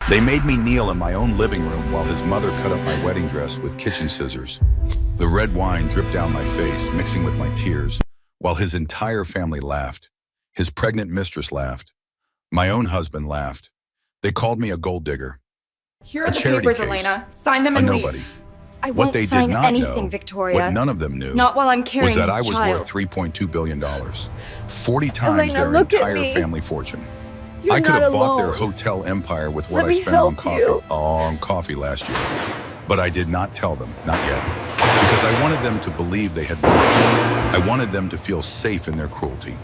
They made me kneel in my own living room while his mother cut up my wedding dress with kitchen scissors. The red wine dripped down my face, mixing with my tears, while his entire family laughed. His pregnant mistress laughed. My own husband laughed. They called me a gold digger, Here a are the charity papers, case, Elena. Sign them a and nobody. leave. I What won't they did sign not anything, know, Victoria. what none of them knew, Not while I'm carrying was that his I was child. worth $3.2 billion, 40 times Elena, their look at entire me. family fortune. You're I could not have bought their alone. hotel empire with what Let I me spent on help you. coffee last year. But I did not tell them, not yet, because I wanted them to believe they had won. I wanted them to feel safe in their cruelty.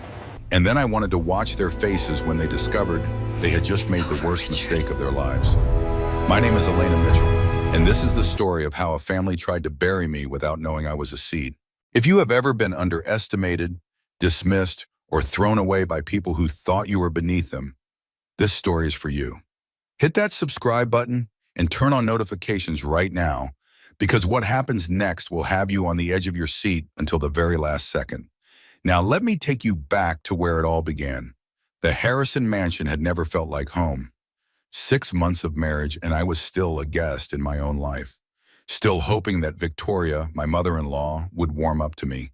And then I wanted to watch their faces when they discovered they had just made the worst mistake of their lives. My name is Elena Mitchell, and this is the story of how a family tried to bury me without knowing I was a seed. If you have ever been underestimated, dismissed, or thrown away by people who thought you were beneath them, this story is for you. Hit that subscribe button and turn on notifications right now, because what happens next will have you on the edge of your seat until the very last second. Now, let me take you back to where it all began. The Harrison mansion had never felt like home. 6 months of marriage, and I was still a guest in my own life. Still hoping that Victoria, my mother-in-law, would warm up to me.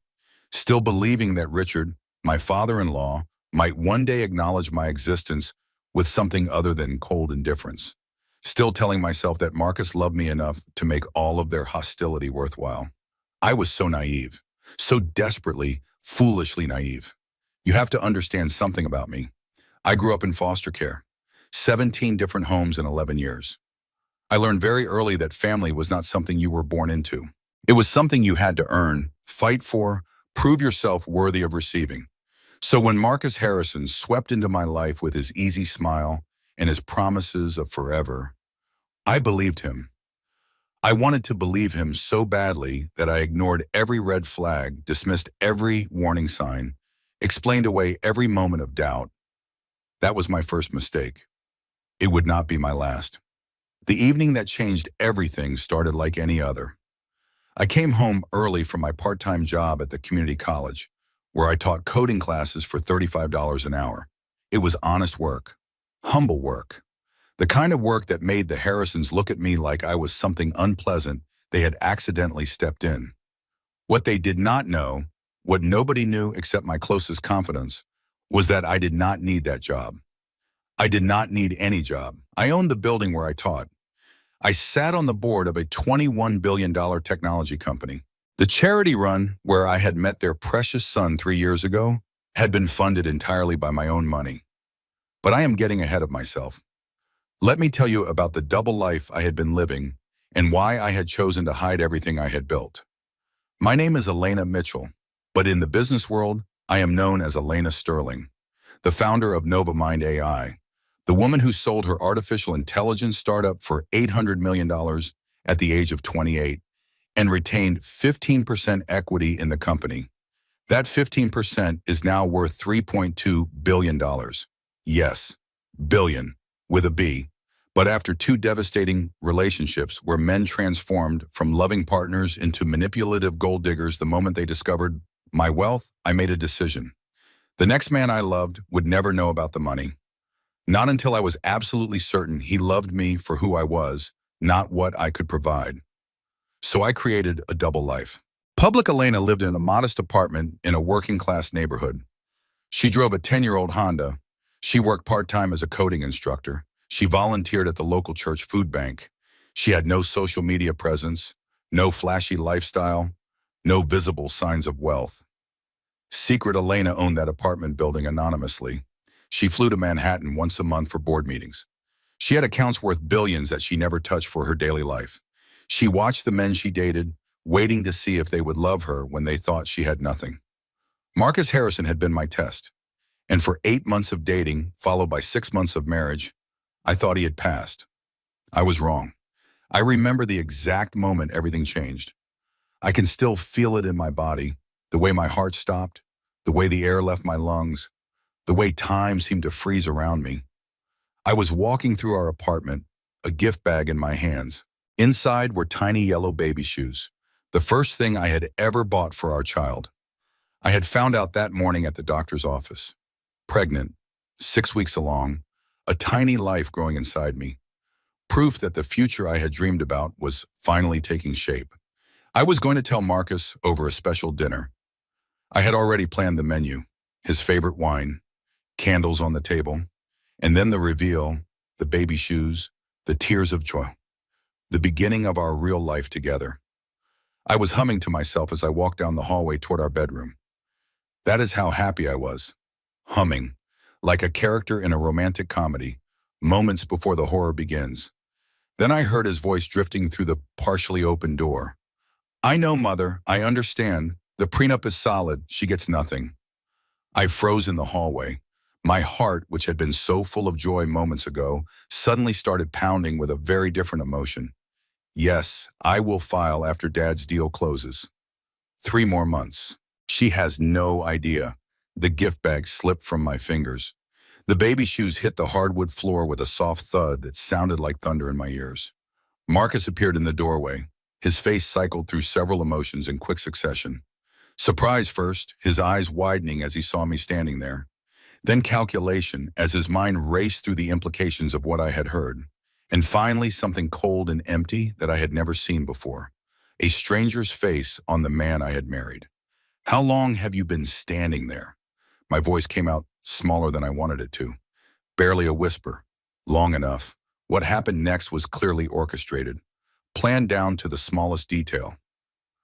Still believing that Richard, my father-in-law, might one day acknowledge my existence with something other than cold indifference. Still telling myself that Marcus loved me enough to make all of their hostility worthwhile. I was so naive, so desperately, foolishly naive. You have to understand something about me. I grew up in foster care, 17 different homes in 11 years. I learned very early that family was not something you were born into. It was something you had to earn, fight for, prove yourself worthy of receiving. So when Marcus Harrison swept into my life with his easy smile and his promises of forever, I believed him. I wanted to believe him so badly that I ignored every red flag, dismissed every warning sign, explained away every moment of doubt. That was my first mistake. It would not be my last. The evening that changed everything started like any other. I came home early from my part-time job at the community college, where I taught coding classes for $35 an hour. It was honest work, humble work, the kind of work that made the Harrisons look at me like I was something unpleasant they had accidentally stepped in. What they did not know, what nobody knew except my closest confidants, was that I did not need that job. I did not need any job. I owned the building where I taught. I sat on the board of a $21 billion technology company. The charity run, where I had met their precious son 3 years ago, had been funded entirely by my own money. But I am getting ahead of myself. Let me tell you about the double life I had been living and why I had chosen to hide everything I had built. My name is Elena Mitchell, but in the business world, I am known as Elena Sterling, the founder of NovaMind AI, the woman who sold her artificial intelligence startup for $800 million at the age of 28 and retained 15% equity in the company. That 15% is now worth $3.2 billion. Yes, billion, with a B. But after 2 devastating relationships where men transformed from loving partners into manipulative gold diggers the moment they discovered my wealth, I made a decision. The next man I loved would never know about the money. Not until I was absolutely certain he loved me for who I was, not what I could provide. So I created a double life. Public Elena lived in a modest apartment in a working-class neighborhood. She drove a 10-year-old Honda. She worked part-time as a coding instructor. She volunteered at the local church food bank. She had no social media presence, no flashy lifestyle, no visible signs of wealth. Secret Elena owned that apartment building anonymously. She flew to Manhattan once a month for board meetings. She had accounts worth billions that she never touched for her daily life. She watched the men she dated, waiting to see if they would love her when they thought she had nothing. Marcus Harrison had been my test, and for 8 months of dating, followed by 6 months of marriage, I thought he had passed. I was wrong. I remember the exact moment everything changed. I can still feel it in my body, the way my heart stopped, the way the air left my lungs, the way time seemed to freeze around me. I was walking through our apartment, a gift bag in my hands. Inside were tiny yellow baby shoes, the first thing I had ever bought for our child. I had found out that morning at the doctor's office. Pregnant, 6 weeks along, a tiny life growing inside me. proof that the future I had dreamed about was finally taking shape. I was going to tell Marcus over a special dinner. I had already planned the menu, his favorite wine, candles on the table, and then the reveal, the baby shoes, the tears of joy, the beginning of our real life together. I was humming to myself as I walked down the hallway toward our bedroom. That is how happy I was. Humming, like a character in a romantic comedy, moments before the horror begins. Then I heard his voice drifting through the partially open door. "I know, Mother, I understand. The prenup is solid. She gets nothing." I froze in the hallway. My heart, which had been so full of joy moments ago, suddenly started pounding with a very different emotion. Yes, I will file after Dad's deal closes. 3 more months. She has no idea. The gift bag slipped from my fingers. The baby shoes hit the hardwood floor with a soft thud that sounded like thunder in my ears. Marcus appeared in the doorway. His face cycled through several emotions in quick succession. Surprise first, his eyes widening as he saw me standing there. Then calculation as his mind raced through the implications of what I had heard. And finally, something cold and empty that I had never seen before. A stranger's face on the man I had married. "How long have you been standing there?" My voice came out smaller than I wanted it to. Barely a whisper. Long enough. What happened next was clearly orchestrated, planned down to the smallest detail.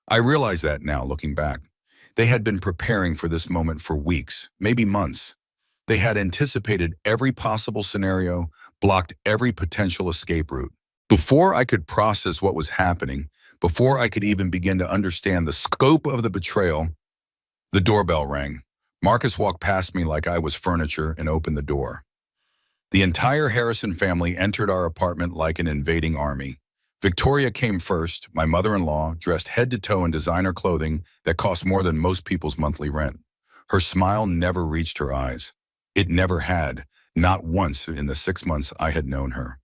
I realize that now, looking back. They had been preparing for this moment for weeks, maybe months. They had anticipated every possible scenario, blocked every potential escape route. Before I could process what was happening, before I could even begin to understand the scope of the betrayal, the doorbell rang. Marcus walked past me like I was furniture and opened the door. The entire Harrison family entered our apartment like an invading army. Victoria came first, my mother-in-law, dressed head to toe in designer clothing that cost more than most people's monthly rent. Her smile never reached her eyes. It never had, not once in the 6 months I had known her.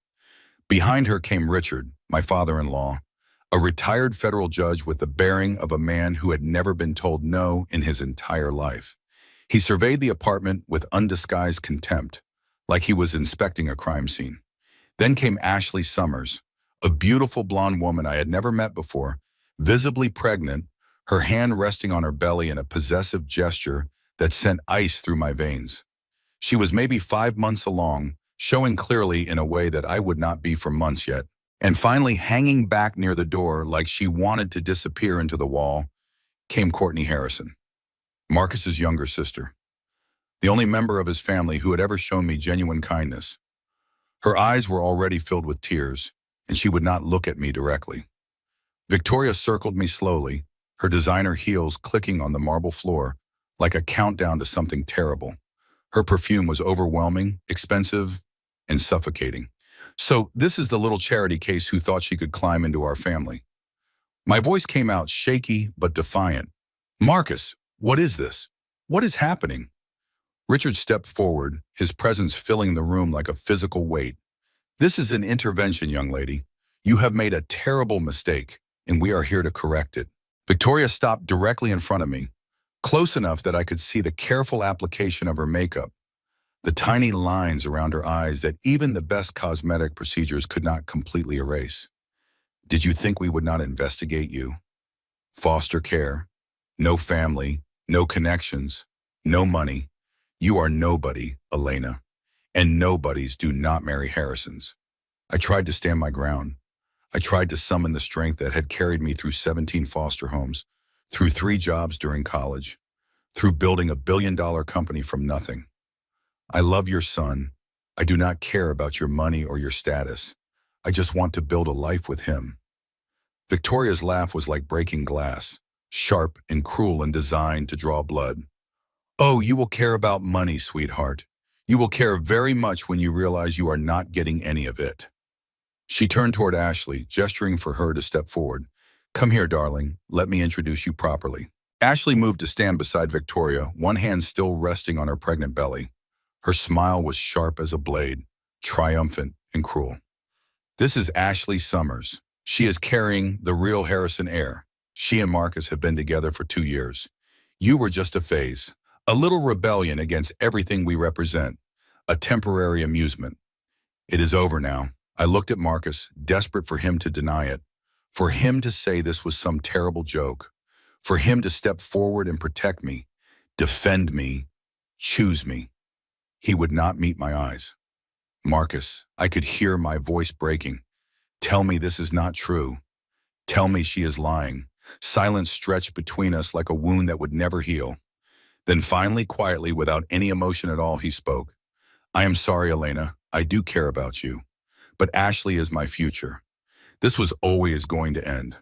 Behind her came Richard, my father-in-law, a retired federal judge with the bearing of a man who had never been told no in his entire life. He surveyed the apartment with undisguised contempt, like he was inspecting a crime scene. Then came Ashley Summers, a beautiful blonde woman I had never met before, visibly pregnant, her hand resting on her belly in a possessive gesture that sent ice through my veins. She was maybe 5 months along, showing clearly in a way that I would not be for months yet. And finally, hanging back near the door like she wanted to disappear into the wall, came Courtney Harrison, Marcus's younger sister, the only member of his family who had ever shown me genuine kindness. Her eyes were already filled with tears, and she would not look at me directly. Victoria circled me slowly, her designer heels clicking on the marble floor like a countdown to something terrible. Her perfume was overwhelming, expensive, and suffocating. "So this is the little charity case who thought she could climb into our family." My voice came out shaky but defiant. "Marcus, what is this? What is happening?" Richard stepped forward, his presence filling the room like a physical weight. "This is an intervention, young lady. You have made a terrible mistake, and we are here to correct it." Victoria stopped directly in front of me, close enough that I could see the careful application of her makeup, the tiny lines around her eyes that even the best cosmetic procedures could not completely erase. "Did you think we would not investigate you? Foster care, no family, no connections, no money. You are nobody, Elena, and nobodies do not marry Harrisons." I tried to stand my ground. I tried to summon the strength that had carried me through 17 foster homes, through 3 jobs during college, through building a billion-dollar company from nothing. "I love your son. I do not care about your money or your status. I just want to build a life with him." Victoria's laugh was like breaking glass, sharp and cruel and designed to draw blood. "Oh, you will care about money, sweetheart. You will care very much when you realize you are not getting any of it." She turned toward Ashley, gesturing for her to step forward. "Come here, darling. Let me introduce you properly." Ashley moved to stand beside Victoria, one hand still resting on her pregnant belly. Her smile was sharp as a blade, triumphant and cruel. "This is Ashley Summers. She is carrying the real Harrison heir. She and Marcus have been together for 2 years. You were just a phase, a little rebellion against everything we represent, a temporary amusement. It is over now. I looked at Marcus, desperate for him to deny it, for him to say this was some terrible joke, for him to step forward and protect me, defend me, choose me. He would not meet my eyes. Marcus, I could hear my voice breaking. Tell me this is not true. Tell me she is lying. Silence stretched between us like a wound that would never heal. Then finally, quietly, without any emotion at all, he spoke. I am sorry, Elena. I do care about you. But Ashley is my future. This was always going to end.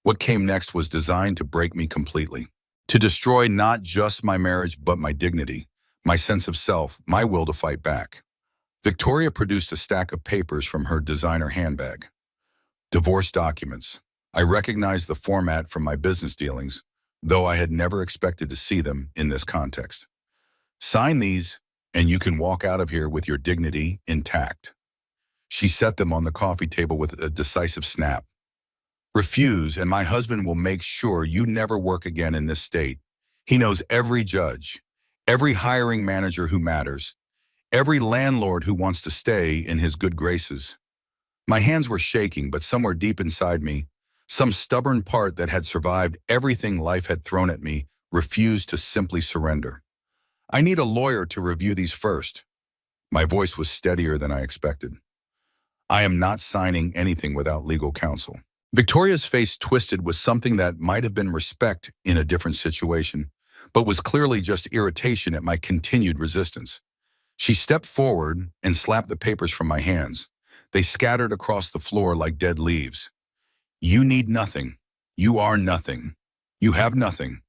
What came next was designed to break me completely. To destroy not just my marriage, but my dignity, my sense of self, my will to fight back. Victoria produced a stack of papers from her designer handbag. Divorce documents. I recognized the format from my business dealings, though I had never expected to see them in this context. Sign these, and you can walk out of here with your dignity intact. She set them on the coffee table with a decisive snap. Refuse, and my husband will make sure you never work again in this state. He knows every judge, every hiring manager who matters, every landlord who wants to stay in his good graces. My hands were shaking, but somewhere deep inside me, some stubborn part that had survived everything life had thrown at me refused to simply surrender. I need a lawyer to review these first. My voice was steadier than I expected. I am not signing anything without legal counsel. Victoria's face twisted with something that might have been respect in a different situation, but was clearly just irritation at my continued resistance. She stepped forward and slapped the papers from my hands. They scattered across the floor like dead leaves. You need nothing. You are nothing. You have nothing.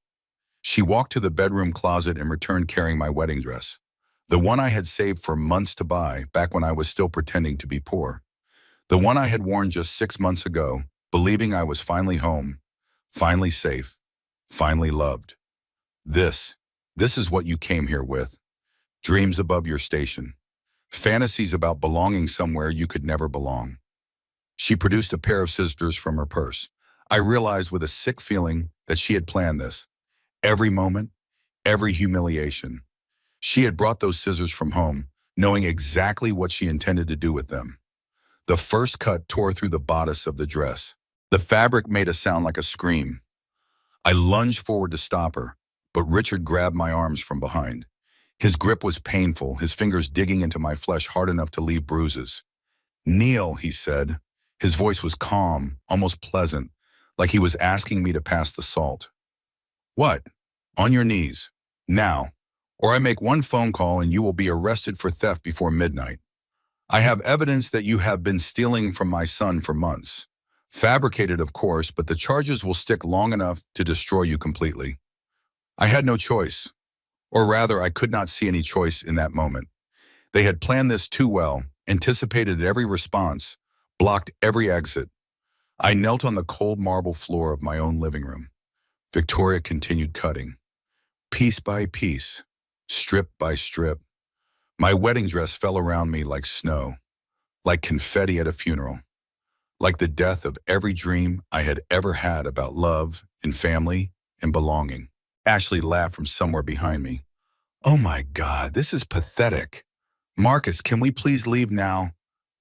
She walked to the bedroom closet and returned carrying my wedding dress, the one I had saved for months to buy back when I was still pretending to be poor. The one I had worn just 6 months ago, believing I was finally home, finally safe, finally loved. This is what you came here with. Dreams above your station. Fantasies about belonging somewhere you could never belong. She produced a pair of scissors from her purse. I realized with a sick feeling that she had planned this. Every moment, every humiliation. She had brought those scissors from home, knowing exactly what she intended to do with them. The first cut tore through the bodice of the dress. The fabric made a sound like a scream. I lunged forward to stop her, but Richard grabbed my arms from behind. His grip was painful, his fingers digging into my flesh hard enough to leave bruises. Kneel, he said. His voice was calm, almost pleasant, like he was asking me to pass the salt. What? On your knees. Now. Or I make one phone call and you will be arrested for theft before midnight. I have evidence that you have been stealing from my son for months. Fabricated, of course, but the charges will stick long enough to destroy you completely. I had no choice. Or rather, I could not see any choice in that moment. They had planned this too well, anticipated every response, blocked every exit. I knelt on the cold marble floor of my own living room. Victoria continued cutting. Piece by piece, strip by strip. My wedding dress fell around me like snow, like confetti at a funeral, like the death of every dream I had ever had about love and family and belonging. Ashley laughed from somewhere behind me. Oh my God, this is pathetic. Marcus, can we please leave now?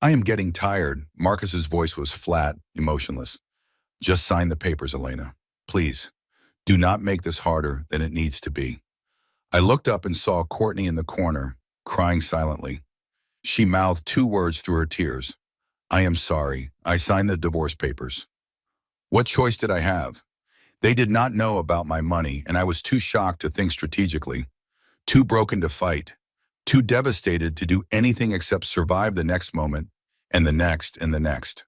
I am getting tired. Marcus's voice was flat, emotionless. Just sign the papers, Elena. Please, do not make this harder than it needs to be. I looked up and saw Courtney in the corner, crying silently. She mouthed 2 words through her tears. I am sorry. I signed the divorce papers. What choice did I have? They did not know about my money, and I was too shocked to think strategically, too broken to fight, too devastated to do anything except survive the next moment, and the next, and the next.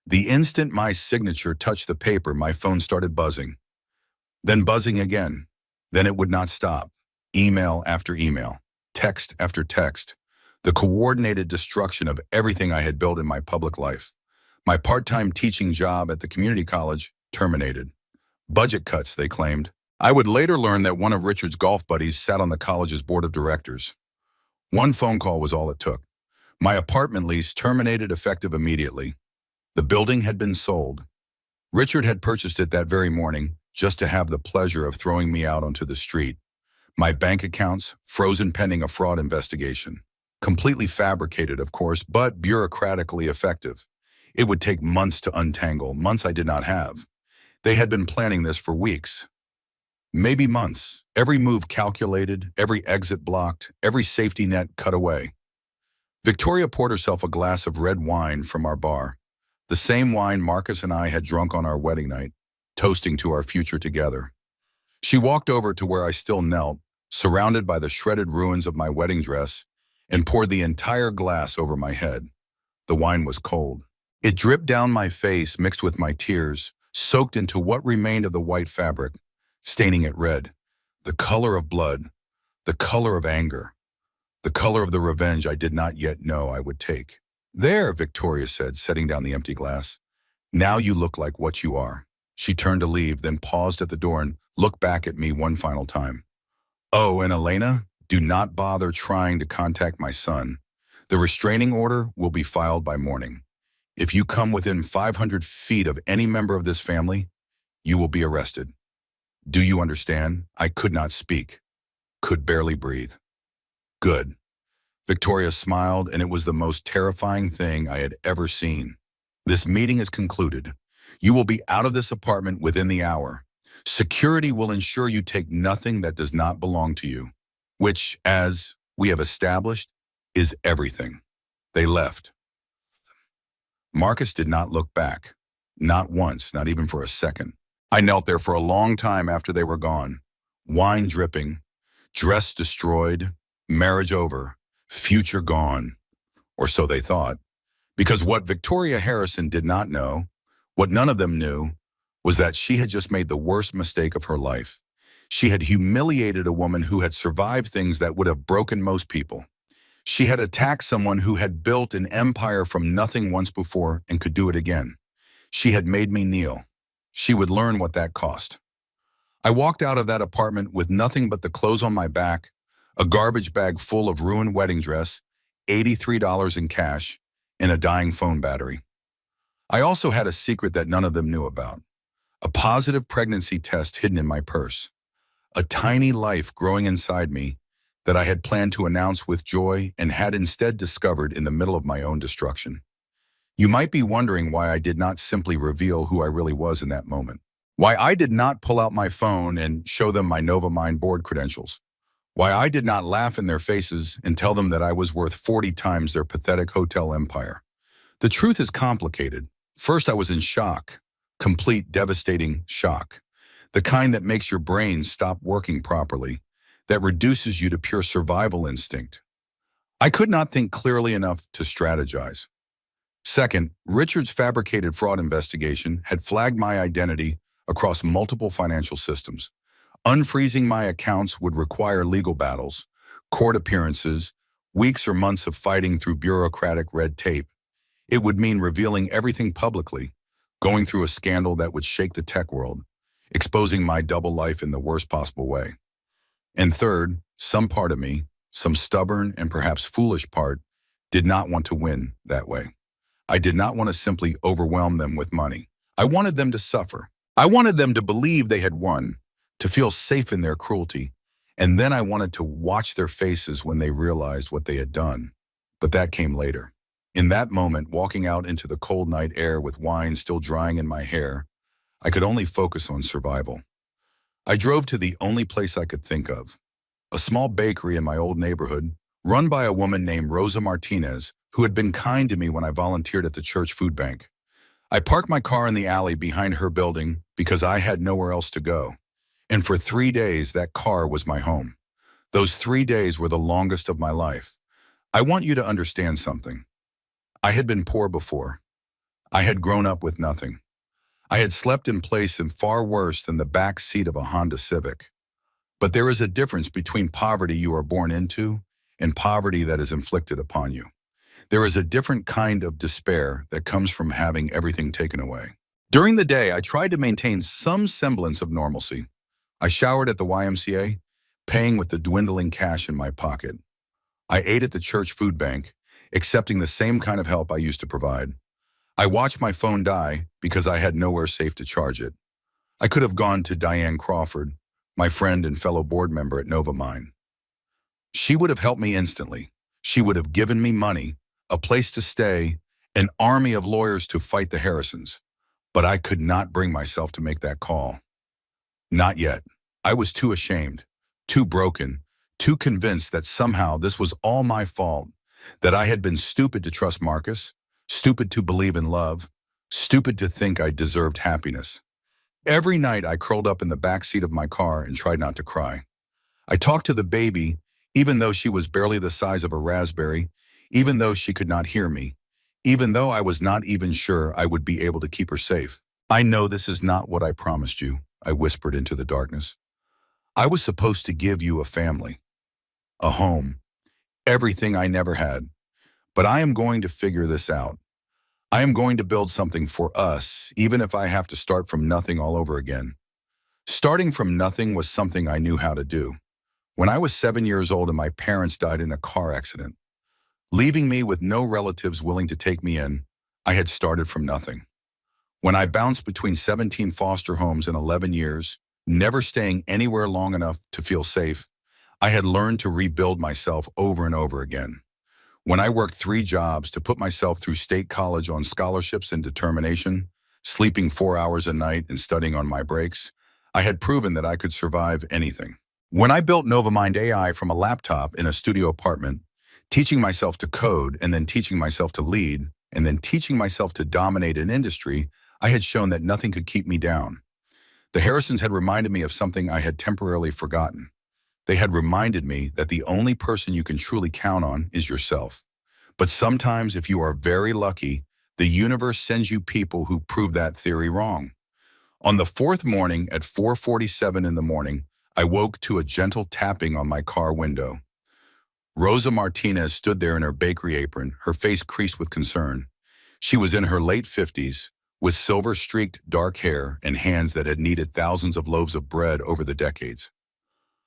The instant my signature touched the paper, my phone started buzzing. Then buzzing again. Then it would not stop. Email after email, text after text, the coordinated destruction of everything I had built in my public life. My part-time teaching job at the community college terminated. Budget cuts, they claimed. I would later learn that one of Richard's golf buddies sat on the college's board of directors. One phone call was all it took. My apartment lease terminated effective immediately. The building had been sold. Richard had purchased it that very morning just to have the pleasure of throwing me out onto the street. My bank accounts frozen pending a fraud investigation. Completely fabricated, of course, but bureaucratically effective. It would take months to untangle, months I did not have. They had been planning this for weeks, maybe months. Every move calculated, every exit blocked, every safety net cut away. Victoria poured herself a glass of red wine from our bar, the same wine Marcus and I had drunk on our wedding night, toasting to our future together. She walked over to where I still knelt, surrounded by the shredded ruins of my wedding dress, and poured the entire glass over my head. The wine was cold. It dripped down my face, mixed with my tears, soaked into what remained of the white fabric, staining it red. The color of blood, the color of anger, the color of the revenge I did not yet know I would take. "There," Victoria said, setting down the empty glass. "Now you look like what you are." She turned to leave, then paused at the door and looked back at me one final time. "Oh, and Elena, do not bother trying to contact my son. The restraining order will be filed by morning. If you come within 500 feet of any member of this family, you will be arrested. Do you understand?" I could not speak, could barely breathe. "Good." Victoria smiled, and it was the most terrifying thing I had ever seen. "This meeting is concluded. You will be out of this apartment within the hour. Security will ensure you take nothing that does not belong to you, which, as we have established, is everything." They left. Marcus did not look back. Not once, not even for a second. I knelt there for a long time after they were gone. Wine dripping, dress destroyed, marriage over, future gone. Or so they thought. Because what Victoria Harrison did not know, what none of them knew, was that she had just made the worst mistake of her life. She had humiliated a woman who had survived things that would have broken most people. She had attacked someone who had built an empire from nothing once before and could do it again. She had made me kneel. She would learn what that cost. I walked out of that apartment with nothing but the clothes on my back, a garbage bag full of ruined wedding dress, $83 in cash, and a dying phone battery. I also had a secret that none of them knew about. A positive pregnancy test hidden in my purse. A tiny life growing inside me that I had planned to announce with joy and had instead discovered in the middle of my own destruction. You might be wondering why I did not simply reveal who I really was in that moment. Why I did not pull out my phone and show them my NovaMind board credentials. Why I did not laugh in their faces and tell them that I was worth 40 times their pathetic hotel empire. The truth is complicated. First, I was in shock. Complete, devastating shock. The kind that makes your brain stop working properly, that reduces you to pure survival instinct. I could not think clearly enough to strategize. Second, Richard's fabricated fraud investigation had flagged my identity across multiple financial systems. Unfreezing my accounts would require legal battles, court appearances, weeks or months of fighting through bureaucratic red tape. It would mean revealing everything publicly, going through a scandal that would shake the tech world, exposing my double life in the worst possible way. And third, some part of me, some stubborn and perhaps foolish part, did not want to win that way. I did not want to simply overwhelm them with money. I wanted them to suffer. I wanted them to believe they had won, to feel safe in their cruelty, and then I wanted to watch their faces when they realized what they had done. But that came later. In that moment, walking out into the cold night air with wine still drying in my hair, I could only focus on survival. I drove to the only place I could think of, a small bakery in my old neighborhood, run by a woman named Rosa Martinez, who had been kind to me when I volunteered at the church food bank. I parked my car in the alley behind her building because I had nowhere else to go. And for 3 days, that car was my home. Those 3 days were the longest of my life. I want you to understand something. I had been poor before. I had grown up with nothing. I had slept in place and far worse than the back seat of a Honda Civic. But there is a difference between poverty you are born into and poverty that is inflicted upon you. There is a different kind of despair that comes from having everything taken away. During the day, I tried to maintain some semblance of normalcy. I showered at the YMCA, paying with the dwindling cash in my pocket. I ate at the church food bank, accepting the same kind of help I used to provide. I watched my phone die because I had nowhere safe to charge it. I could have gone to Diane Crawford, my friend and fellow board member at NovaMind. She would have helped me instantly. She would have given me money, a place to stay, an army of lawyers to fight the Harrisons. But I could not bring myself to make that call. Not yet. I was too ashamed, too broken, too convinced that somehow this was all my fault, that I had been stupid to trust Marcus, stupid to believe in love, stupid to think I deserved happiness. Every night I curled up in the back seat of my car and tried not to cry. I talked to the baby, even though she was barely the size of a raspberry, even though she could not hear me, even though I was not even sure I would be able to keep her safe. I know this is not what I promised you, I whispered into the darkness. I was supposed to give you a family, a home, everything I never had. But I am going to figure this out. I am going to build something for us, even if I have to start from nothing all over again. Starting from nothing was something I knew how to do. When I was 7 years old and my parents died in a car accident, leaving me with no relatives willing to take me in, I had started from nothing. When I bounced between 17 foster homes in 11 years, never staying anywhere long enough to feel safe, I had learned to rebuild myself over and over again. When I worked 3 jobs to put myself through state college on scholarships and determination, sleeping 4 hours a night and studying on my breaks, I had proven that I could survive anything. When I built NovaMind AI from a laptop in a studio apartment, teaching myself to code and then teaching myself to lead, and then teaching myself to dominate an industry, I had shown that nothing could keep me down. The Harrisons had reminded me of something I had temporarily forgotten. They had reminded me that the only person you can truly count on is yourself. But sometimes, if you are very lucky, the universe sends you people who prove that theory wrong. On the 4th morning at 4:47 in the morning, I woke to a gentle tapping on my car window. Rosa Martinez stood there in her bakery apron, her face creased with concern. She was in her late 50s, with silver-streaked dark hair and hands that had kneaded thousands of loaves of bread over the decades.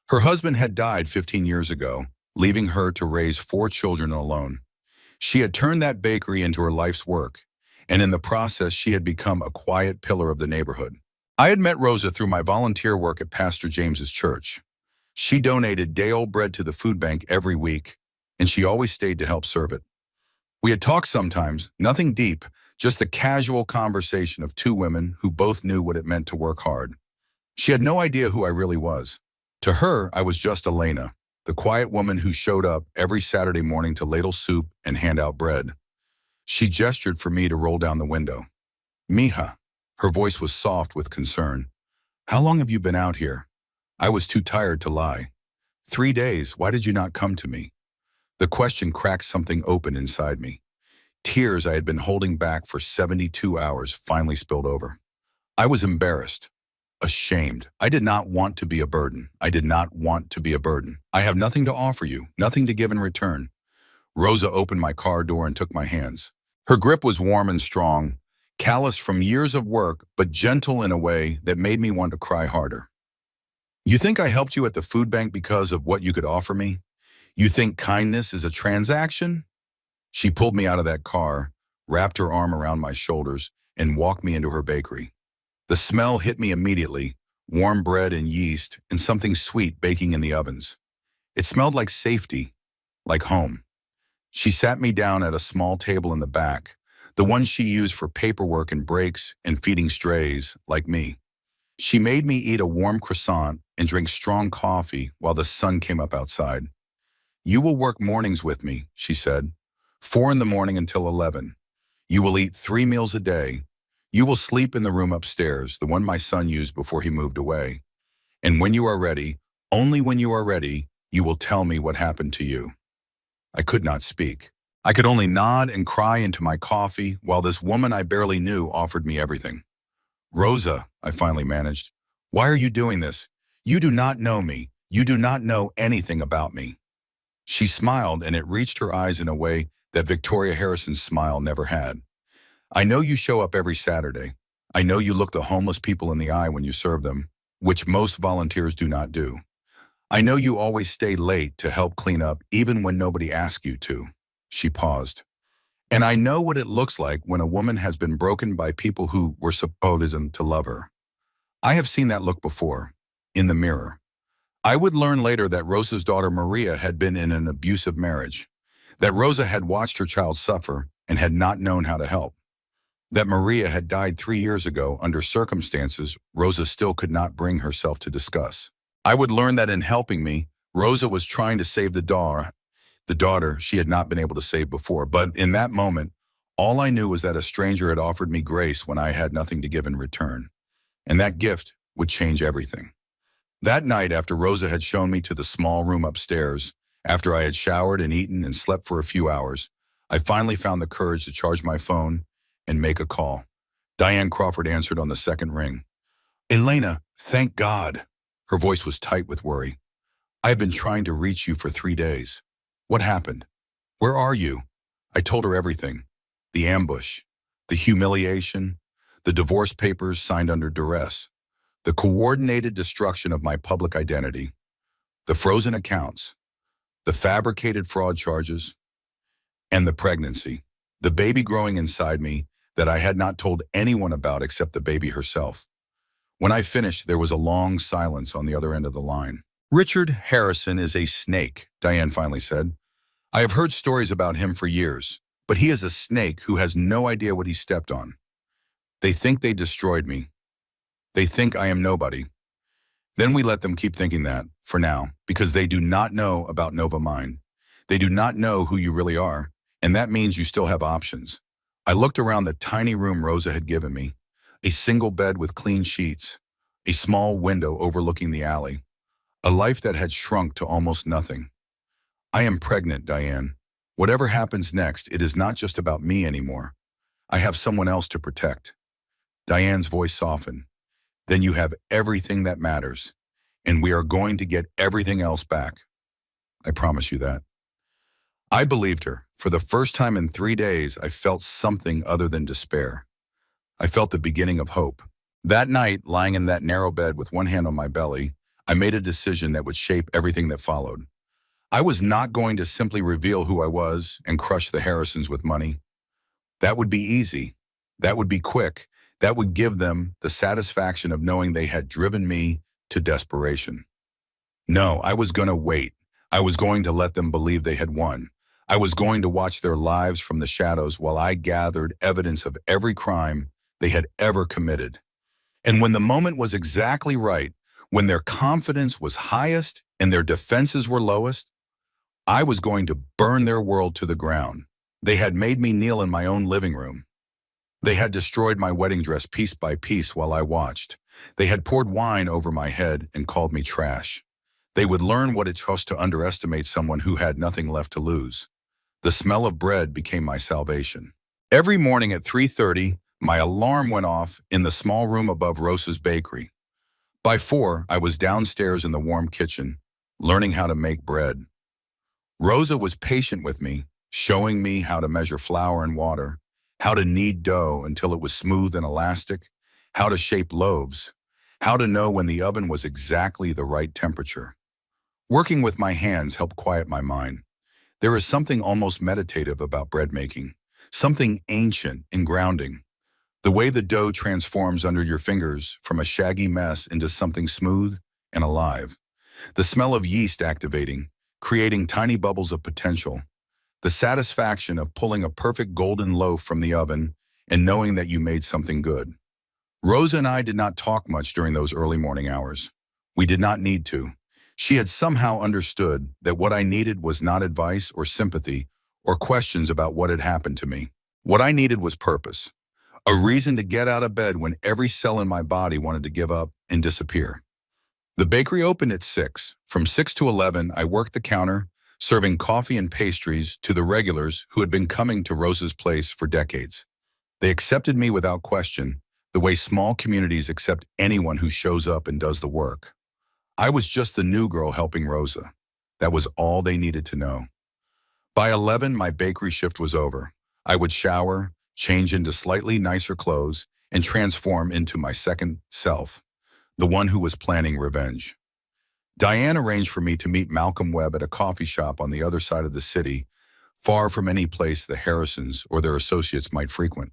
Her husband had died 15 years ago, leaving her to raise 4 children alone. She had turned that bakery into her life's work, and in the process she had become a quiet pillar of the neighborhood. I had met Rosa through my volunteer work at Pastor James's church. She donated day-old bread to the food bank every week, and she always stayed to help serve it. We had talked sometimes, nothing deep, just a casual conversation of 2 women who both knew what it meant to work hard. She had no idea who I really was. To her, I was just Elena, the quiet woman who showed up every Saturday morning to ladle soup and hand out bread. She gestured for me to roll down the window. Mija, her voice was soft with concern. How long have you been out here? I was too tired to lie. 3 days, why did you not come to me? The question cracked something open inside me. Tears I had been holding back for 72 hours finally spilled over. I was embarrassed, ashamed. I did not want to be a burden. I did not want to be a burden. I have nothing to offer you, nothing to give in return. Rosa opened my car door and took my hands. Her grip was warm and strong, calloused from years of work, but gentle in a way that made me want to cry harder. You think I helped you at the food bank because of what you could offer me? You think kindness is a transaction? She pulled me out of that car, wrapped her arm around my shoulders, and walked me into her bakery. The smell hit me immediately, warm bread and yeast, and something sweet baking in the ovens. It smelled like safety, like home. She sat me down at a small table in the back, the one she used for paperwork and breaks and feeding strays, like me. She made me eat a warm croissant and drink strong coffee while the sun came up outside. You will work mornings with me, she said, 4 in the morning until 11. You will eat 3 meals a day. You will sleep in the room upstairs, the one my son used before he moved away. And when you are ready, only when you are ready, you will tell me what happened to you. I could not speak. I could only nod and cry into my coffee while this woman I barely knew offered me everything. Rosa, I finally managed, why are you doing this? You do not know me. You do not know anything about me. She smiled, and it reached her eyes in a way that Victoria Harrison's smile never had. I know you show up every Saturday. I know you look the homeless people in the eye when you serve them, which most volunteers do not do. I know you always stay late to help clean up even when nobody asks you to. She paused. And I know what it looks like when a woman has been broken by people who were supposed to love her. I have seen that look before, in the mirror. I would learn later that Rosa's daughter Maria had been in an abusive marriage. That Rosa had watched her child suffer and had not known how to help. That Maria had died 3 years ago under circumstances Rosa still could not bring herself to discuss. I would learn that in helping me, Rosa was trying to save the daughter she had not been able to save before. But in that moment, all I knew was that a stranger had offered me grace when I had nothing to give in return. And that gift would change everything. That night, after Rosa had shown me to the small room upstairs, after I had showered and eaten and slept for a few hours, I finally found the courage to charge my phone and make a call. Diane Crawford answered on the second ring. "Elena, thank God." Her voice was tight with worry. "I have been trying to reach you for 3 days. What happened? Where are you?" I told her everything. The ambush, the humiliation, the divorce papers signed under duress, the coordinated destruction of my public identity, the frozen accounts, the fabricated fraud charges, and the pregnancy, the baby growing inside me that I had not told anyone about except the baby herself. When I finished, there was a long silence on the other end of the line. "Richard Harrison is a snake," Diane finally said. "I have heard stories about him for years, but he is a snake who has no idea what he stepped on. They think they destroyed me. They think I am nobody. Then we let them keep thinking that, for now, because they do not know about Nova Mind. They do not know who you really are, and that means you still have options." I looked around the tiny room Rosa had given me, a single bed with clean sheets, a small window overlooking the alley, a life that had shrunk to almost nothing. "I am pregnant, Diane. Whatever happens next, it is not just about me anymore. I have someone else to protect." Diane's voice softened. "Then you have everything that matters, and we are going to get everything else back. I promise you that." I believed her. For the first time in 3 days, I felt something other than despair. I felt the beginning of hope. That night, lying in that narrow bed with one hand on my belly, I made a decision that would shape everything that followed. I was not going to simply reveal who I was and crush the Harrisons with money. That would be easy. That would be quick. That would give them the satisfaction of knowing they had driven me to desperation. No, I was going to wait. I was going to let them believe they had won. I was going to watch their lives from the shadows while I gathered evidence of every crime they had ever committed. And when the moment was exactly right, when their confidence was highest and their defenses were lowest, I was going to burn their world to the ground. They had made me kneel in my own living room. They had destroyed my wedding dress piece by piece while I watched. They had poured wine over my head and called me trash. They would learn what it was to underestimate someone who had nothing left to lose. The smell of bread became my salvation. Every morning at 3:30, my alarm went off in the small room above Rosa's bakery. By 4, I was downstairs in the warm kitchen, learning how to make bread. Rosa was patient with me, showing me how to measure flour and water, how to knead dough until it was smooth and elastic, how to shape loaves, how to know when the oven was exactly the right temperature. Working with my hands helped quiet my mind. There is something almost meditative about bread making, something ancient and grounding. The way the dough transforms under your fingers from a shaggy mess into something smooth and alive. The smell of yeast activating, creating tiny bubbles of potential. The satisfaction of pulling a perfect golden loaf from the oven and knowing that you made something good. Rosa and I did not talk much during those early morning hours. We did not need to. She had somehow understood that what I needed was not advice or sympathy or questions about what had happened to me. What I needed was purpose, a reason to get out of bed when every cell in my body wanted to give up and disappear. The bakery opened at 6. From 6 to 11, I worked the counter, serving coffee and pastries to the regulars who had been coming to Rosa's place for decades. They accepted me without question, the way small communities accept anyone who shows up and does the work. I was just the new girl helping Rosa. That was all they needed to know. By 11, my bakery shift was over. I would shower, change into slightly nicer clothes, and transform into my second self, the one who was planning revenge. Diane arranged for me to meet Malcolm Webb at a coffee shop on the other side of the city, far from any place the Harrisons or their associates might frequent.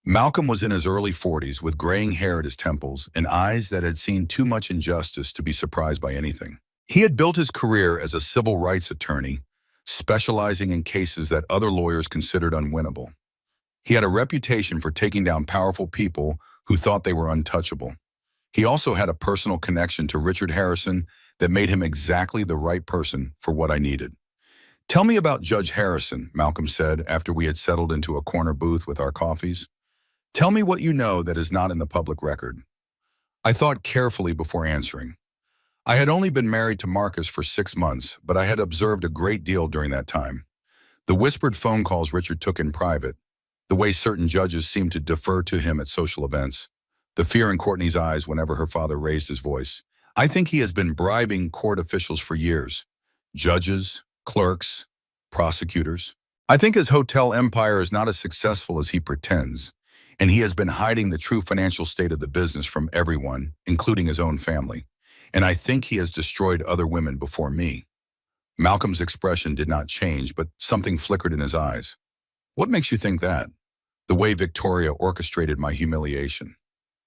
Malcolm was in his early 40s with graying hair at his temples and eyes that had seen too much injustice to be surprised by anything. He had built his career as a civil rights attorney, specializing in cases that other lawyers considered unwinnable. He had a reputation for taking down powerful people who thought they were untouchable. He also had a personal connection to Richard Harrison that made him exactly the right person for what I needed. "Tell me about Judge Harrison," Malcolm said after we had settled into a corner booth with our coffees. "Tell me what you know that is not in the public record." I thought carefully before answering. I had only been married to Marcus for 6 months, but I had observed a great deal during that time. The whispered phone calls Richard took in private, the way certain judges seemed to defer to him at social events, the fear in Courtney's eyes whenever her father raised his voice. "I think he has been bribing court officials for years. Judges, clerks, prosecutors. I think his hotel empire is not as successful as he pretends, and he has been hiding the true financial state of the business from everyone, including his own family. And I think he has destroyed other women before me." Malcolm's expression did not change, but something flickered in his eyes. "What makes you think that?" "The way Victoria orchestrated my humiliation.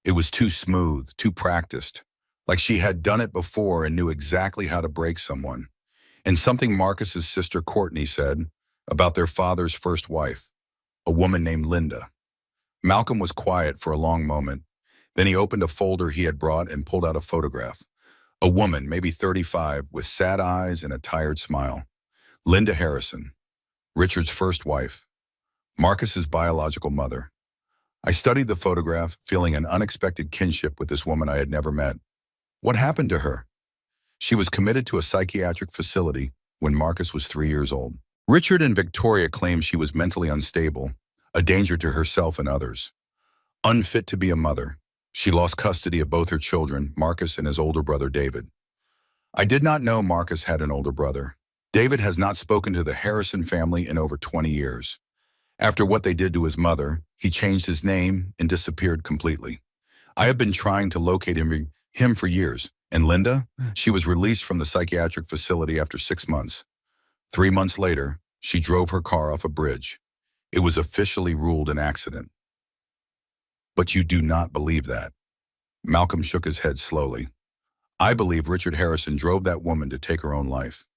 It was too smooth, too practiced, like she had done it before and knew exactly how to break someone." And something Marcus's sister Courtney said about their father's first wife, a woman named Linda. Malcolm was quiet for a long moment. Then he opened a folder he had brought and pulled out a photograph. A woman, maybe 35, with sad eyes and a tired smile. Linda Harrison, Richard's first wife, Marcus's biological mother. I studied the photograph, feeling an unexpected kinship with this woman I had never met. What happened to her? She was committed to a psychiatric facility when Marcus was 3 years old. Richard and Victoria claimed she was mentally unstable, a danger to herself and others. Unfit to be a mother, she lost custody of both her children, Marcus and his older brother David. I did not know Marcus had an older brother. David has not spoken to the Harrison family in over 20 years. After what they did to his mother, he changed his name and disappeared completely. I have been trying to locate him for years. And Linda? She was released from the psychiatric facility after 6 months. 3 months later, she drove her car off a bridge. It was officially ruled an accident. But you do not believe that. Malcolm shook his head slowly. I believe Richard Harrison drove that woman to take her own life,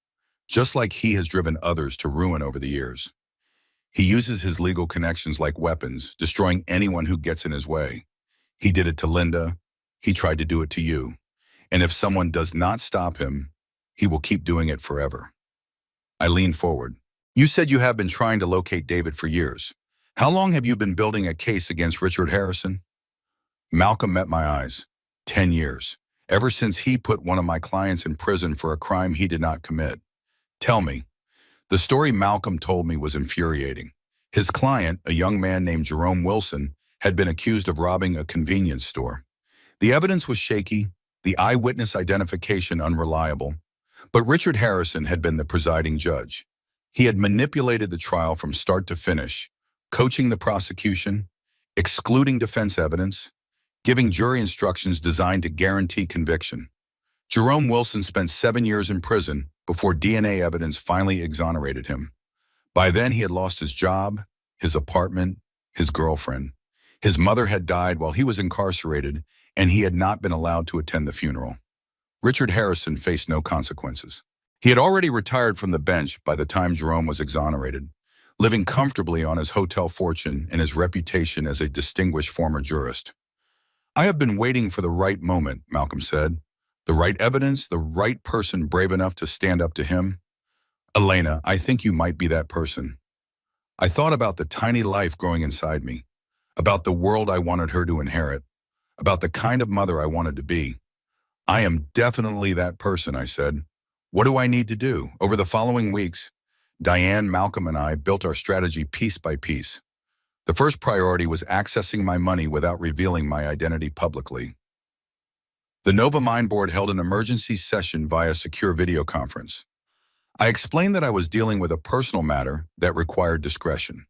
just like he has driven others to ruin over the years. He uses his legal connections like weapons, destroying anyone who gets in his way. He did it to Linda. He tried to do it to you. And if someone does not stop him, he will keep doing it forever. I leaned forward. You said you have been trying to locate David for years. How long have you been building a case against Richard Harrison? Malcolm met my eyes. 10 years. Ever since he put one of my clients in prison for a crime he did not commit. Tell me. The story Malcolm told me was infuriating. His client, a young man named Jerome Wilson, had been accused of robbing a convenience store. The evidence was shaky, the eyewitness identification unreliable, but Richard Harrison had been the presiding judge. He had manipulated the trial from start to finish, coaching the prosecution, excluding defense evidence, giving jury instructions designed to guarantee conviction. Jerome Wilson spent 7 years in prison before DNA evidence finally exonerated him. By then, he had lost his job, his apartment, his girlfriend. His mother had died while he was incarcerated, and he had not been allowed to attend the funeral. Richard Harrison faced no consequences. He had already retired from the bench by the time Jerome was exonerated, living comfortably on his hotel fortune and his reputation as a distinguished former jurist. I have been waiting for the right moment, Malcolm said. The right evidence, the right person brave enough to stand up to him. Elena, I think you might be that person. I thought about the tiny life growing inside me, about the world I wanted her to inherit, about the kind of mother I wanted to be. I am definitely that person, I said. What do I need to do? Over the following weeks, Diane, Malcolm, and I built our strategy piece by piece. The first priority was accessing my money without revealing my identity publicly. The Nova Mind Board held an emergency session via secure video conference. I explained that I was dealing with a personal matter that required discretion.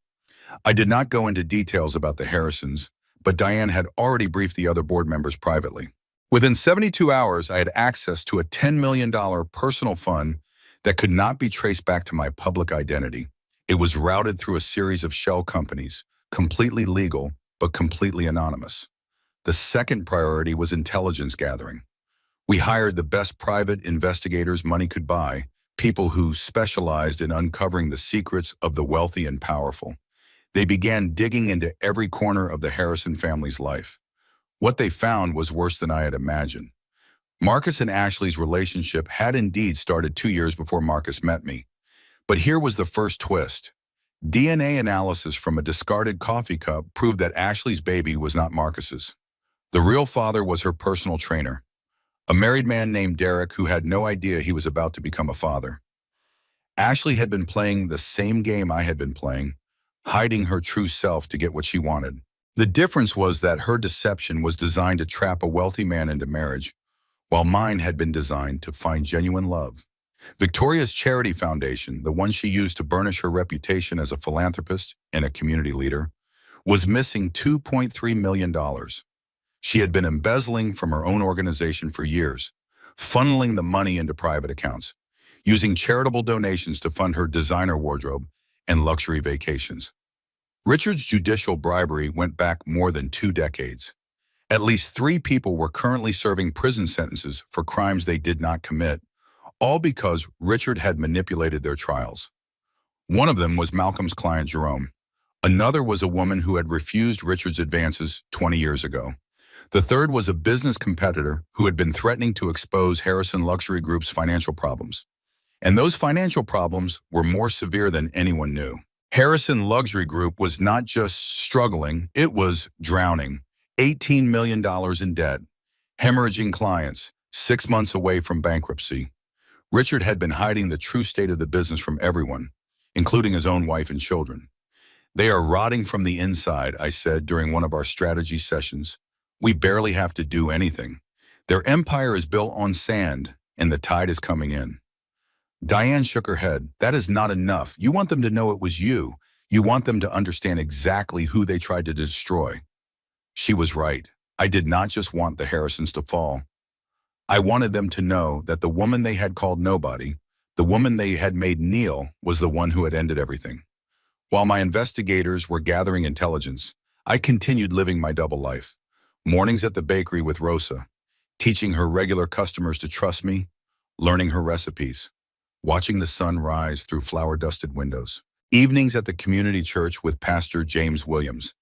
I did not go into details about the Harrisons, but Diane had already briefed the other board members privately. Within 72 hours, I had access to a $10 million personal fund that could not be traced back to my public identity. It was routed through a series of shell companies, completely legal, but completely anonymous. The second priority was intelligence gathering. We hired the best private investigators money could buy, people who specialized in uncovering the secrets of the wealthy and powerful. They began digging into every corner of the Harrison family's life. What they found was worse than I had imagined. Marcus and Ashley's relationship had indeed started 2 years before Marcus met me. But here was the first twist. DNA analysis from a discarded coffee cup proved that Ashley's baby was not Marcus's. The real father was her personal trainer, a married man named Derek who had no idea he was about to become a father. Ashley had been playing the same game I had been playing, hiding her true self to get what she wanted. The difference was that her deception was designed to trap a wealthy man into marriage, while mine had been designed to find genuine love. Victoria's charity foundation, the one she used to burnish her reputation as a philanthropist and a community leader, was missing $2.3 million. She had been embezzling from her own organization for years, funneling the money into private accounts, using charitable donations to fund her designer wardrobe and luxury vacations. Richard's judicial bribery went back more than 2 decades. At least 3 people were currently serving prison sentences for crimes they did not commit, all because Richard had manipulated their trials. One of them was Malcolm's client, Jerome. Another was a woman who had refused Richard's advances 20 years ago. The third was a business competitor who had been threatening to expose Harrison Luxury Group's financial problems. And those financial problems were more severe than anyone knew. Harrison Luxury Group was not just struggling, it was drowning. $18 million in debt, hemorrhaging clients, 6 months away from bankruptcy. Richard had been hiding the true state of the business from everyone, including his own wife and children. "They are rotting from the inside," I said during one of our strategy sessions. "We barely have to do anything. Their empire is built on sand, and the tide is coming in." Diane shook her head. "That is not enough. You want them to know it was you. You want them to understand exactly who they tried to destroy." She was right. I did not just want the Harrisons to fall. I wanted them to know that the woman they had called nobody, the woman they had made kneel, was the one who had ended everything. While my investigators were gathering intelligence, I continued living my double life. Mornings at the bakery with Rosa, teaching her regular customers to trust me, learning her recipes, watching the sun rise through flower-dusted windows. Evenings at the community church with Pastor James Williams.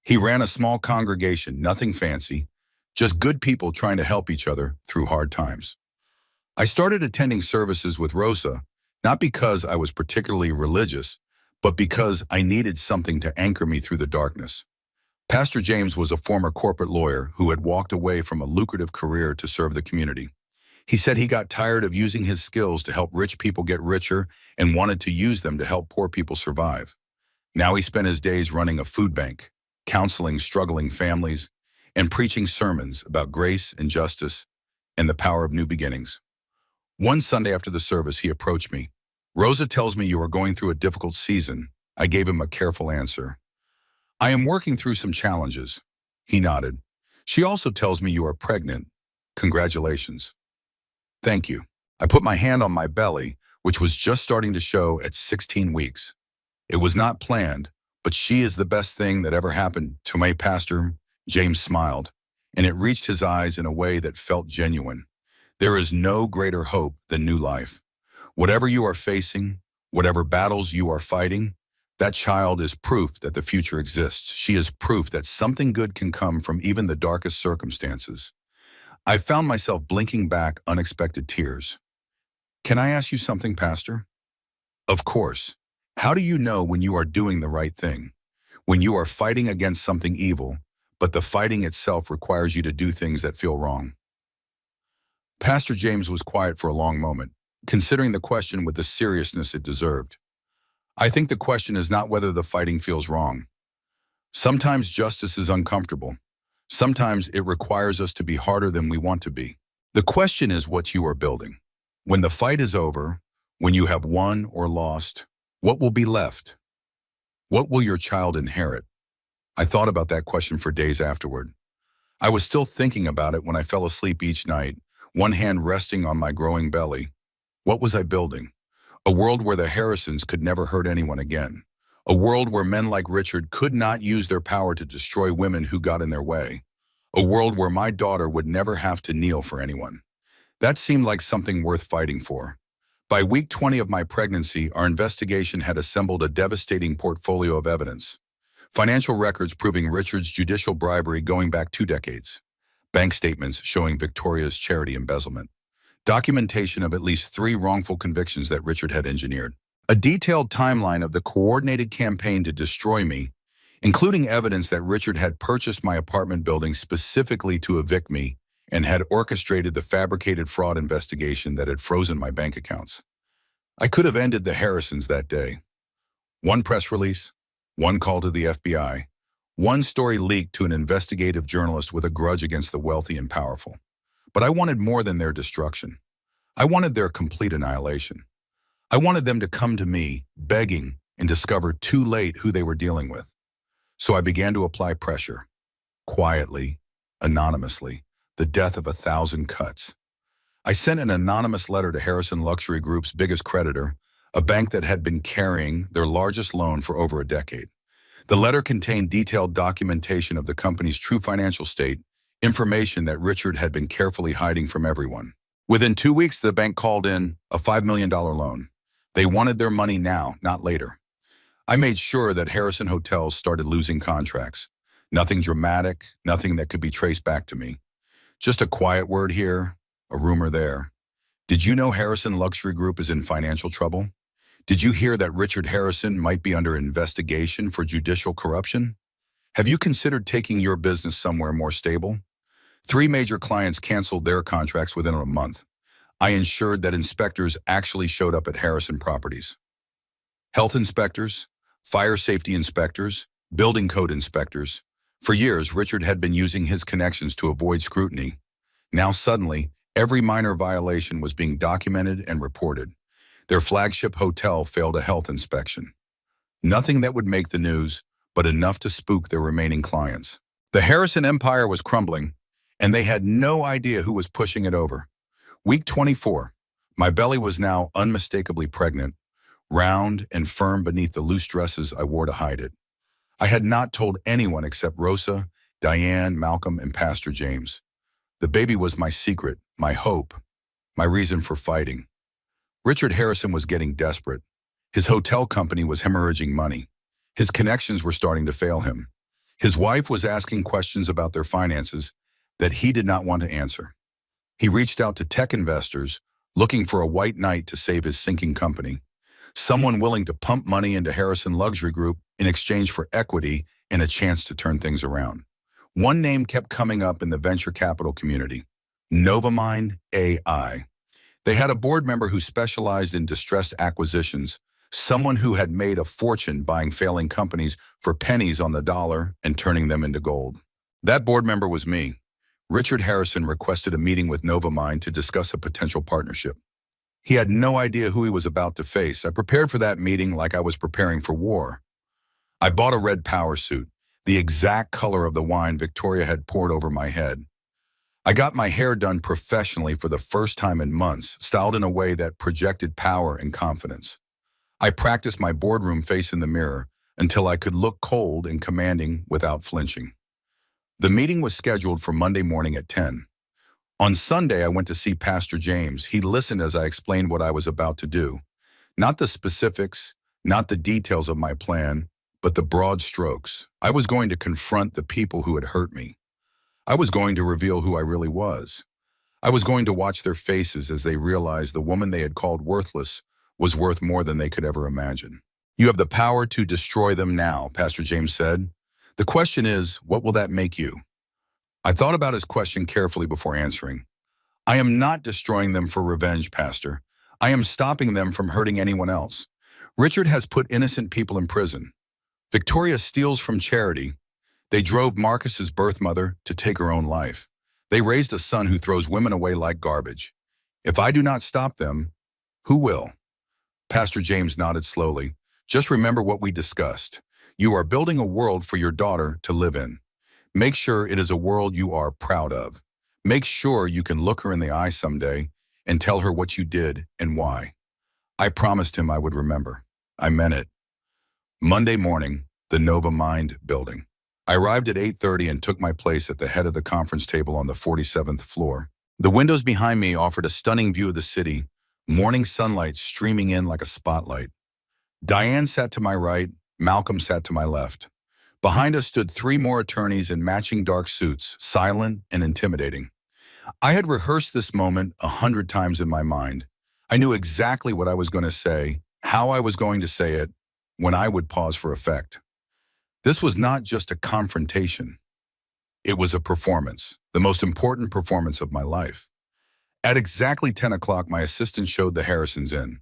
He ran a small congregation, nothing fancy, just good people trying to help each other through hard times. I started attending services with Rosa, not because I was particularly religious, but because I needed something to anchor me through the darkness. Pastor James was a former corporate lawyer who had walked away from a lucrative career to serve the community. He said he got tired of using his skills to help rich people get richer and wanted to use them to help poor people survive. Now he spent his days running a food bank, counseling struggling families, and preaching sermons about grace and justice and the power of new beginnings. One Sunday after the service, he approached me. "Rosa tells me you are going through a difficult season." I gave him a careful answer. "I am working through some challenges." He nodded. "She also tells me you are pregnant. Congratulations." "Thank you." I put my hand on my belly, which was just starting to show at 16 weeks. It was not planned, but she is the best thing that ever happened to my pastor. James smiled, and it reached his eyes in a way that felt genuine. There is no greater hope than new life. Whatever you are facing, whatever battles you are fighting, that child is proof that the future exists. She is proof that something good can come from even the darkest circumstances. I found myself blinking back unexpected tears. "Can I ask you something, Pastor?" "Of course. How do you know when you are doing the right thing? When you are fighting against something evil, but the fighting itself requires you to do things that feel wrong?" Pastor James was quiet for a long moment, considering the question with the seriousness it deserved. "I think the question is not whether the fighting feels wrong. Sometimes justice is uncomfortable. Sometimes it requires us to be harder than we want to be. The question is what you are building. When the fight is over, when you have won or lost, what will be left? What will your child inherit?" I thought about that question for days afterward. I was still thinking about it when I fell asleep each night, one hand resting on my growing belly. What was I building? A world where the Harrisons could never hurt anyone again. A world where men like Richard could not use their power to destroy women who got in their way. A world where my daughter would never have to kneel for anyone. That seemed like something worth fighting for. By week 20 of my pregnancy, our investigation had assembled a devastating portfolio of evidence. Financial records proving Richard's judicial bribery going back 2 decades. Bank statements showing Victoria's charity embezzlement. Documentation of at least 3 wrongful convictions that Richard had engineered. A detailed timeline of the coordinated campaign to destroy me, including evidence that Richard had purchased my apartment building specifically to evict me and had orchestrated the fabricated fraud investigation that had frozen my bank accounts. I could have ended the Harrisons that day. One press release, one call to the FBI, one story leaked to an investigative journalist with a grudge against the wealthy and powerful. But I wanted more than their destruction. I wanted their complete annihilation. I wanted them to come to me, begging, and discover too late who they were dealing with. So I began to apply pressure. Quietly, anonymously, the death of 1,000 cuts. I sent an anonymous letter to Harrison Luxury Group's biggest creditor, a bank that had been carrying their largest loan for over a decade. The letter contained detailed documentation of the company's true financial state, information that Richard had been carefully hiding from everyone. Within 2 weeks, the bank called in a $5 million loan. They wanted their money now, not later. I made sure that Harrison Hotels started losing contracts. Nothing dramatic, nothing that could be traced back to me. Just a quiet word here, a rumor there. Did you know Harrison Luxury Group is in financial trouble? Did you hear that Richard Harrison might be under investigation for judicial corruption? Have you considered taking your business somewhere more stable? 3 major clients canceled their contracts within a month. I ensured that inspectors actually showed up at Harrison properties. Health inspectors, fire safety inspectors, building code inspectors. For years, Richard had been using his connections to avoid scrutiny. Now suddenly, every minor violation was being documented and reported. Their flagship hotel failed a health inspection. Nothing that would make the news, but enough to spook their remaining clients. The Harrison empire was crumbling, and they had no idea who was pushing it over. Week 24, my belly was now unmistakably pregnant, round and firm beneath the loose dresses I wore to hide it. I had not told anyone except Rosa, Diane, Malcolm, and Pastor James. The baby was my secret, my hope, my reason for fighting. Richard Harrison was getting desperate. His hotel company was hemorrhaging money. His connections were starting to fail him. His wife was asking questions about their finances that he did not want to answer. He reached out to tech investors, looking for a white knight to save his sinking company. Someone willing to pump money into Harrison Luxury Group in exchange for equity and a chance to turn things around. One name kept coming up in the venture capital community: Novamind AI. They had a board member who specialized in distressed acquisitions, someone who had made a fortune buying failing companies for pennies on the dollar and turning them into gold. That board member was me. Richard Harrison requested a meeting with Novamind to discuss a potential partnership. He had no idea who he was about to face. I prepared for that meeting like I was preparing for war. I bought a red power suit, the exact color of the wine Victoria had poured over my head. I got my hair done professionally for the first time in months, styled in a way that projected power and confidence. I practiced my boardroom face in the mirror until I could look cold and commanding without flinching. The meeting was scheduled for Monday morning at 10. On Sunday, I went to see Pastor James. He listened as I explained what I was about to do. Not the specifics, not the details of my plan, but the broad strokes. I was going to confront the people who had hurt me. I was going to reveal who I really was. I was going to watch their faces as they realized the woman they had called worthless was worth more than they could ever imagine. You have the power to destroy them now, Pastor James said. The question is, what will that make you? I thought about his question carefully before answering. I am not destroying them for revenge, Pastor. I am stopping them from hurting anyone else. Richard has put innocent people in prison. Victoria steals from charity. They drove Marcus's birth mother to take her own life. They raised a son who throws women away like garbage. If I do not stop them, who will? Pastor James nodded slowly. Just remember what we discussed. You are building a world for your daughter to live in. Make sure it is a world you are proud of. Make sure you can look her in the eye someday and tell her what you did and why. I promised him I would remember. I meant it. Monday morning, the Novamind building. I arrived at 8:30 and took my place at the head of the conference table on the 47th floor. The windows behind me offered a stunning view of the city, morning sunlight streaming in like a spotlight. Diane sat to my right, Malcolm sat to my left. Behind us stood three more attorneys in matching dark suits, silent and intimidating. I had rehearsed this moment 100 times in my mind. I knew exactly what I was going to say, how I was going to say it, when I would pause for effect. This was not just a confrontation. It was a performance, the most important performance of my life. At exactly 10 o'clock, my assistant showed the Harrisons in.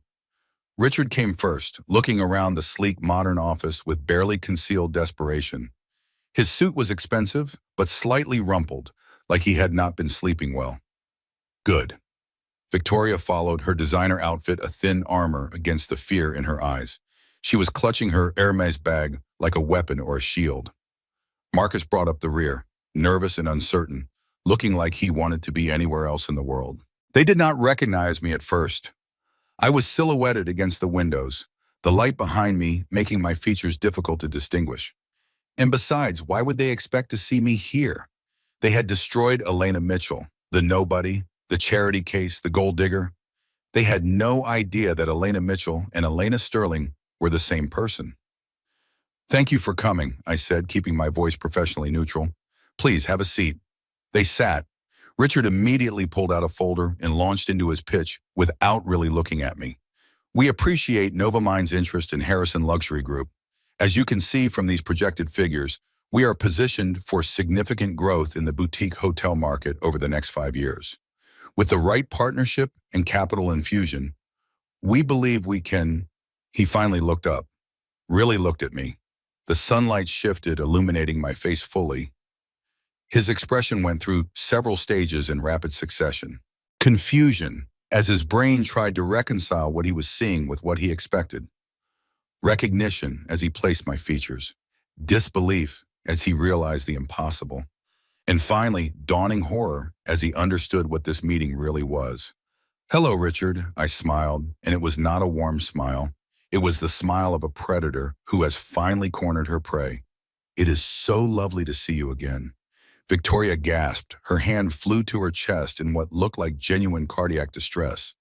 Richard came first, looking around the sleek modern office with barely concealed desperation. His suit was expensive, but slightly rumpled, like he had not been sleeping well. Good. Victoria followed, her designer outfit a thin armor against the fear in her eyes. She was clutching her Hermes bag like a weapon or a shield. Marcus brought up the rear, nervous and uncertain, looking like he wanted to be anywhere else in the world. They did not recognize me at first. I was silhouetted against the windows, the light behind me making my features difficult to distinguish. And besides, why would they expect to see me here? They had destroyed Elena Mitchell, the nobody, the charity case, the gold digger. They had no idea that Elena Mitchell and Elena Sterling were the same person. "Thank you for coming," I said, keeping my voice professionally neutral. "Please have a seat." They sat. Richard immediately pulled out a folder and launched into his pitch without really looking at me. "We appreciate Novamind's interest in Harrison Luxury Group. As you can see from these projected figures, we are positioned for significant growth in the boutique hotel market over the next 5 years. With the right partnership and capital infusion, we believe we can—" He finally looked up, really looked at me. The sunlight shifted, illuminating my face fully. His expression went through several stages in rapid succession. Confusion, as his brain tried to reconcile what he was seeing with what he expected. Recognition, as he placed my features. Disbelief, as he realized the impossible. And finally, dawning horror, as he understood what this meeting really was. "Hello, Richard," I smiled, and it was not a warm smile. It was the smile of a predator who has finally cornered her prey. "It is so lovely to see you again." Victoria gasped. Her hand flew to her chest in what looked like genuine cardiac distress.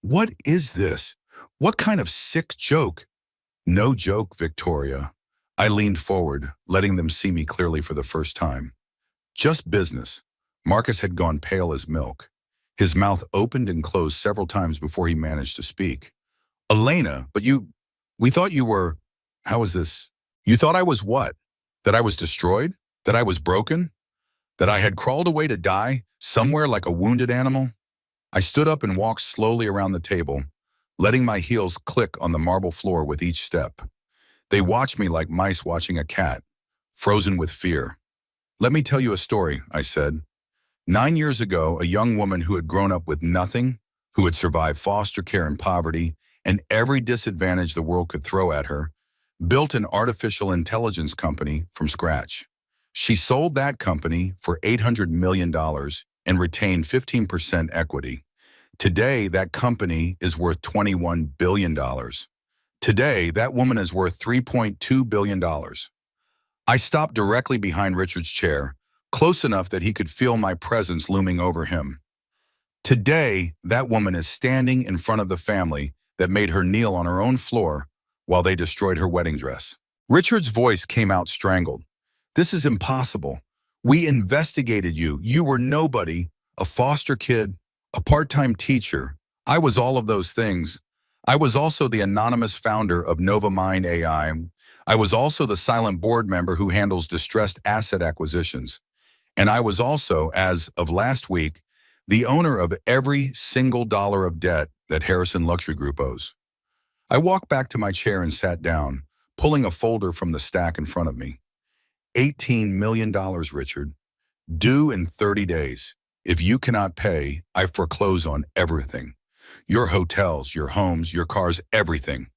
"What is this? What kind of sick joke?" "No joke, Victoria." I leaned forward, letting them see me clearly for the first time. "Just business." Marcus had gone pale as milk. His mouth opened and closed several times before he managed to speak. "Elena, but we thought you were— How is this? You thought I was what? That I was destroyed? That I was broken? That I had crawled away to die, somewhere like a wounded animal?" I stood up and walked slowly around the table, letting my heels click on the marble floor with each step. They watched me like mice watching a cat, frozen with fear. "Let me tell you a story," I said. 9 years ago, a young woman who had grown up with nothing, who had survived foster care and poverty, and every disadvantage the world could throw at her, built an artificial intelligence company from scratch. She sold that company for $800 million and retained 15% equity. Today, that company is worth $21 billion. Today, that woman is worth $3.2 billion. I stopped directly behind Richard's chair, close enough that he could feel my presence looming over him. Today, that woman is standing in front of the family that made her kneel on her own floor while they destroyed her wedding dress. Richard's voice came out strangled. "This is impossible. We investigated you. You were nobody, a foster kid, a part-time teacher. I was all of those things. I was also the anonymous founder of Novamind AI. I was also the silent board member who handles distressed asset acquisitions. And I was also, as of last week, the owner of every single dollar of debt that Harrison Luxury Group owes." I walked back to my chair and sat down, pulling a folder from the stack in front of me. $18 million, Richard. Due in 30 days. If you cannot pay, I foreclose on everything. Your hotels, your homes, your cars, everything.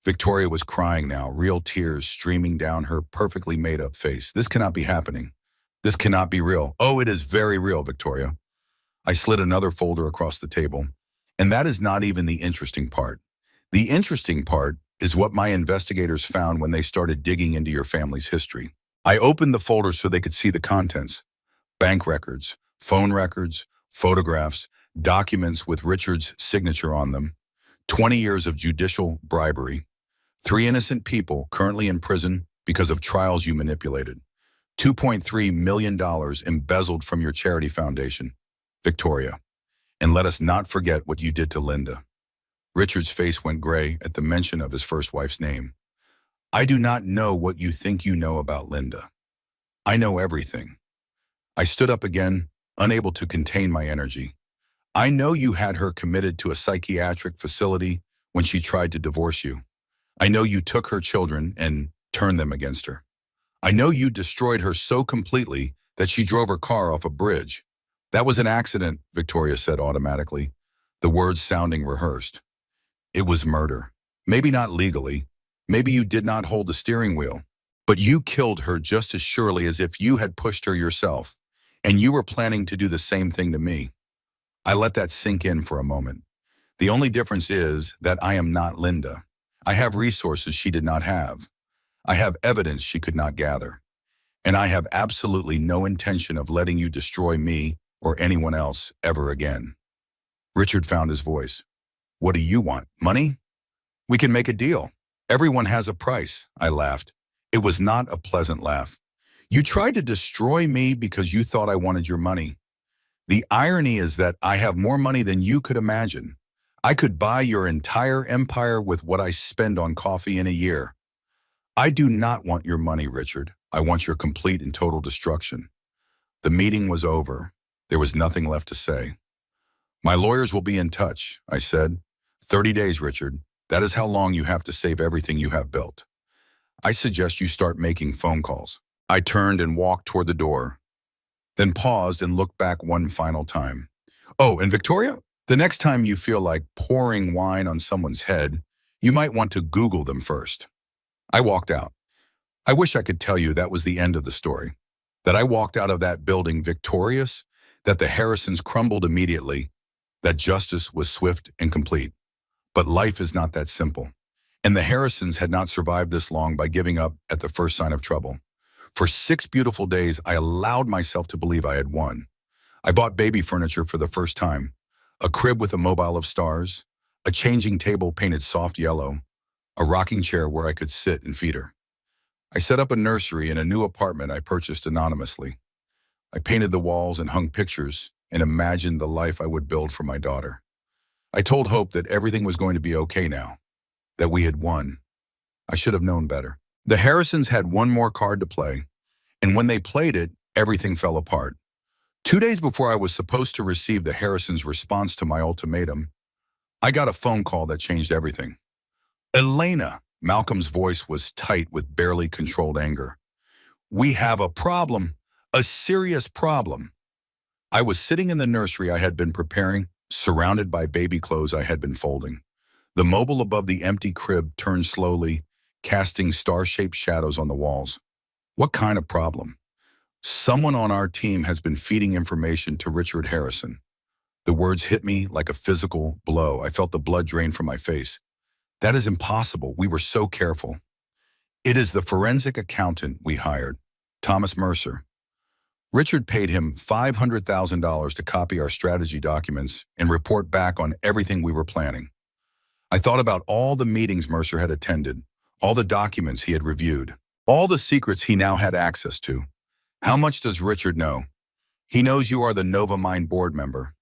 Victoria was crying now, real tears streaming down her perfectly made-up face. "This cannot be happening. This cannot be real." "Oh, it is very real, Victoria." I slid another folder across the table. "And that is not even the interesting part. The interesting part is what my investigators found when they started digging into your family's history." I opened the folder so they could see the contents. Bank records, phone records, photographs, documents with Richard's signature on them, 20 years of judicial bribery, 3 innocent people currently in prison because of trials you manipulated, $2.3 million embezzled from your charity foundation, Victoria. And let us not forget what you did to Linda. Richard's face went gray at the mention of his first wife's name. I do not know what you think you know about Linda. I know everything. I stood up again, unable to contain my energy. I know you had her committed to a psychiatric facility when she tried to divorce you. I know you took her children and turned them against her. I know you destroyed her so completely that she drove her car off a bridge. That was an accident, Victoria said automatically, the words sounding rehearsed. It was murder. Maybe not legally. Maybe you did not hold the steering wheel. But you killed her just as surely as if you had pushed her yourself, and you were planning to do the same thing to me. I let that sink in for a moment. The only difference is that I am not Linda. I have resources she did not have. I have evidence she could not gather. And I have absolutely no intention of letting you destroy me or anyone else ever again. Richard found his voice. What do you want? Money? We can make a deal. Everyone has a price, I laughed. It was not a pleasant laugh. You tried to destroy me because you thought I wanted your money. The irony is that I have more money than you could imagine. I could buy your entire empire with what I spend on coffee in a year. I do not want your money, Richard. I want your complete and total destruction. The meeting was over. There was nothing left to say. My lawyers will be in touch, I said. 30 days, Richard. That is how long you have to save everything you have built. I suggest you start making phone calls. I turned and walked toward the door, then paused and looked back one final time. Oh, and Victoria, the next time you feel like pouring wine on someone's head, you might want to Google them first. I walked out. I wish I could tell you that was the end of the story, that I walked out of that building victorious, that the Harrisons crumbled immediately, that justice was swift and complete. But life is not that simple. And the Harrisons had not survived this long by giving up at the first sign of trouble. For 6 beautiful days, I allowed myself to believe I had won. I bought baby furniture for the first time, a crib with a mobile of stars, a changing table painted soft yellow, a rocking chair where I could sit and feed her. I set up a nursery in a new apartment I purchased anonymously. I painted the walls and hung pictures and imagined the life I would build for my daughter. I told Hope that everything was going to be okay now, that we had won. I should have known better. The Harrisons had one more card to play, and when they played it, everything fell apart. 2 days before I was supposed to receive the Harrisons' response to my ultimatum, I got a phone call that changed everything. Elena, Malcolm's voice was tight with barely controlled anger. We have a problem, a serious problem. I was sitting in the nursery I had been preparing, surrounded by baby clothes I had been folding. The mobile above the empty crib turned slowly, casting star-shaped shadows on the walls. What kind of problem? Someone on our team has been feeding information to Richard Harrison. The words hit me like a physical blow. I felt the blood drain from my face. That is impossible. We were so careful. It is the forensic accountant we hired, Thomas Mercer. Richard paid him $500,000 to copy our strategy documents and report back on everything we were planning. I thought about all the meetings Mercer had attended, all the documents he had reviewed, all the secrets he now had access to. How much does Richard know? He knows you are the Novamind board member.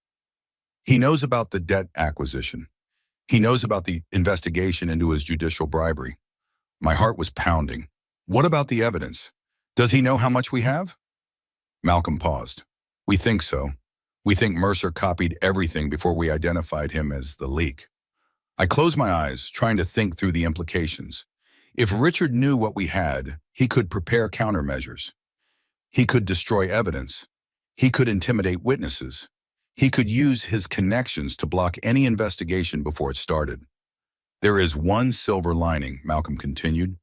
He knows about the debt acquisition. He knows about the investigation into his judicial bribery. My heart was pounding. What about the evidence? Does he know how much we have? Malcolm paused. We think so. We think Mercer copied everything before we identified him as the leak. I closed my eyes, trying to think through the implications. If Richard knew what we had, he could prepare countermeasures. He could destroy evidence. He could intimidate witnesses. He could use his connections to block any investigation before it started. There is one silver lining, Malcolm continued.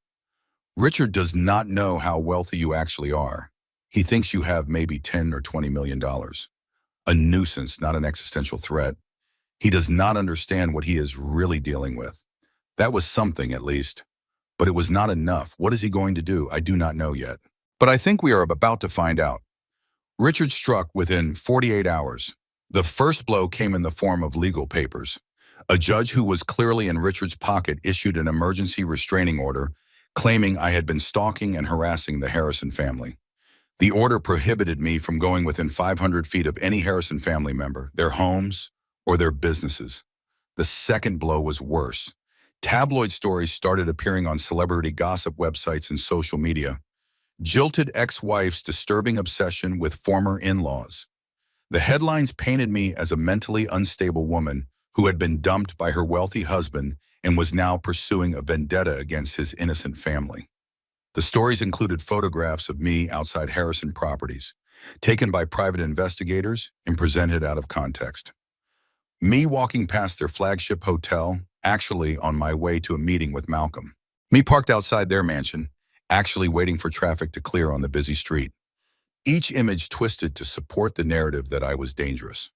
Richard does not know how wealthy you actually are. He thinks you have maybe $10 or $20 million. A nuisance, not an existential threat. He does not understand what he is really dealing with. That was something, at least. But it was not enough. What is he going to do? I do not know yet. But I think we are about to find out. Richard struck within 48 hours. The first blow came in the form of legal papers. A judge who was clearly in Richard's pocket issued an emergency restraining order claiming I had been stalking and harassing the Harrison family. The order prohibited me from going within 500 feet of any Harrison family member, their homes, or their businesses. The second blow was worse. Tabloid stories started appearing on celebrity gossip websites and social media. Jilted ex-wife's disturbing obsession with former in-laws. The headlines painted me as a mentally unstable woman who had been dumped by her wealthy husband and was now pursuing a vendetta against his innocent family. The stories included photographs of me outside Harrison properties, taken by private investigators and presented out of context. Me walking past their flagship hotel, actually on my way to a meeting with Malcolm. Me parked outside their mansion, actually waiting for traffic to clear on the busy street. Each image twisted to support the narrative that I was dangerous.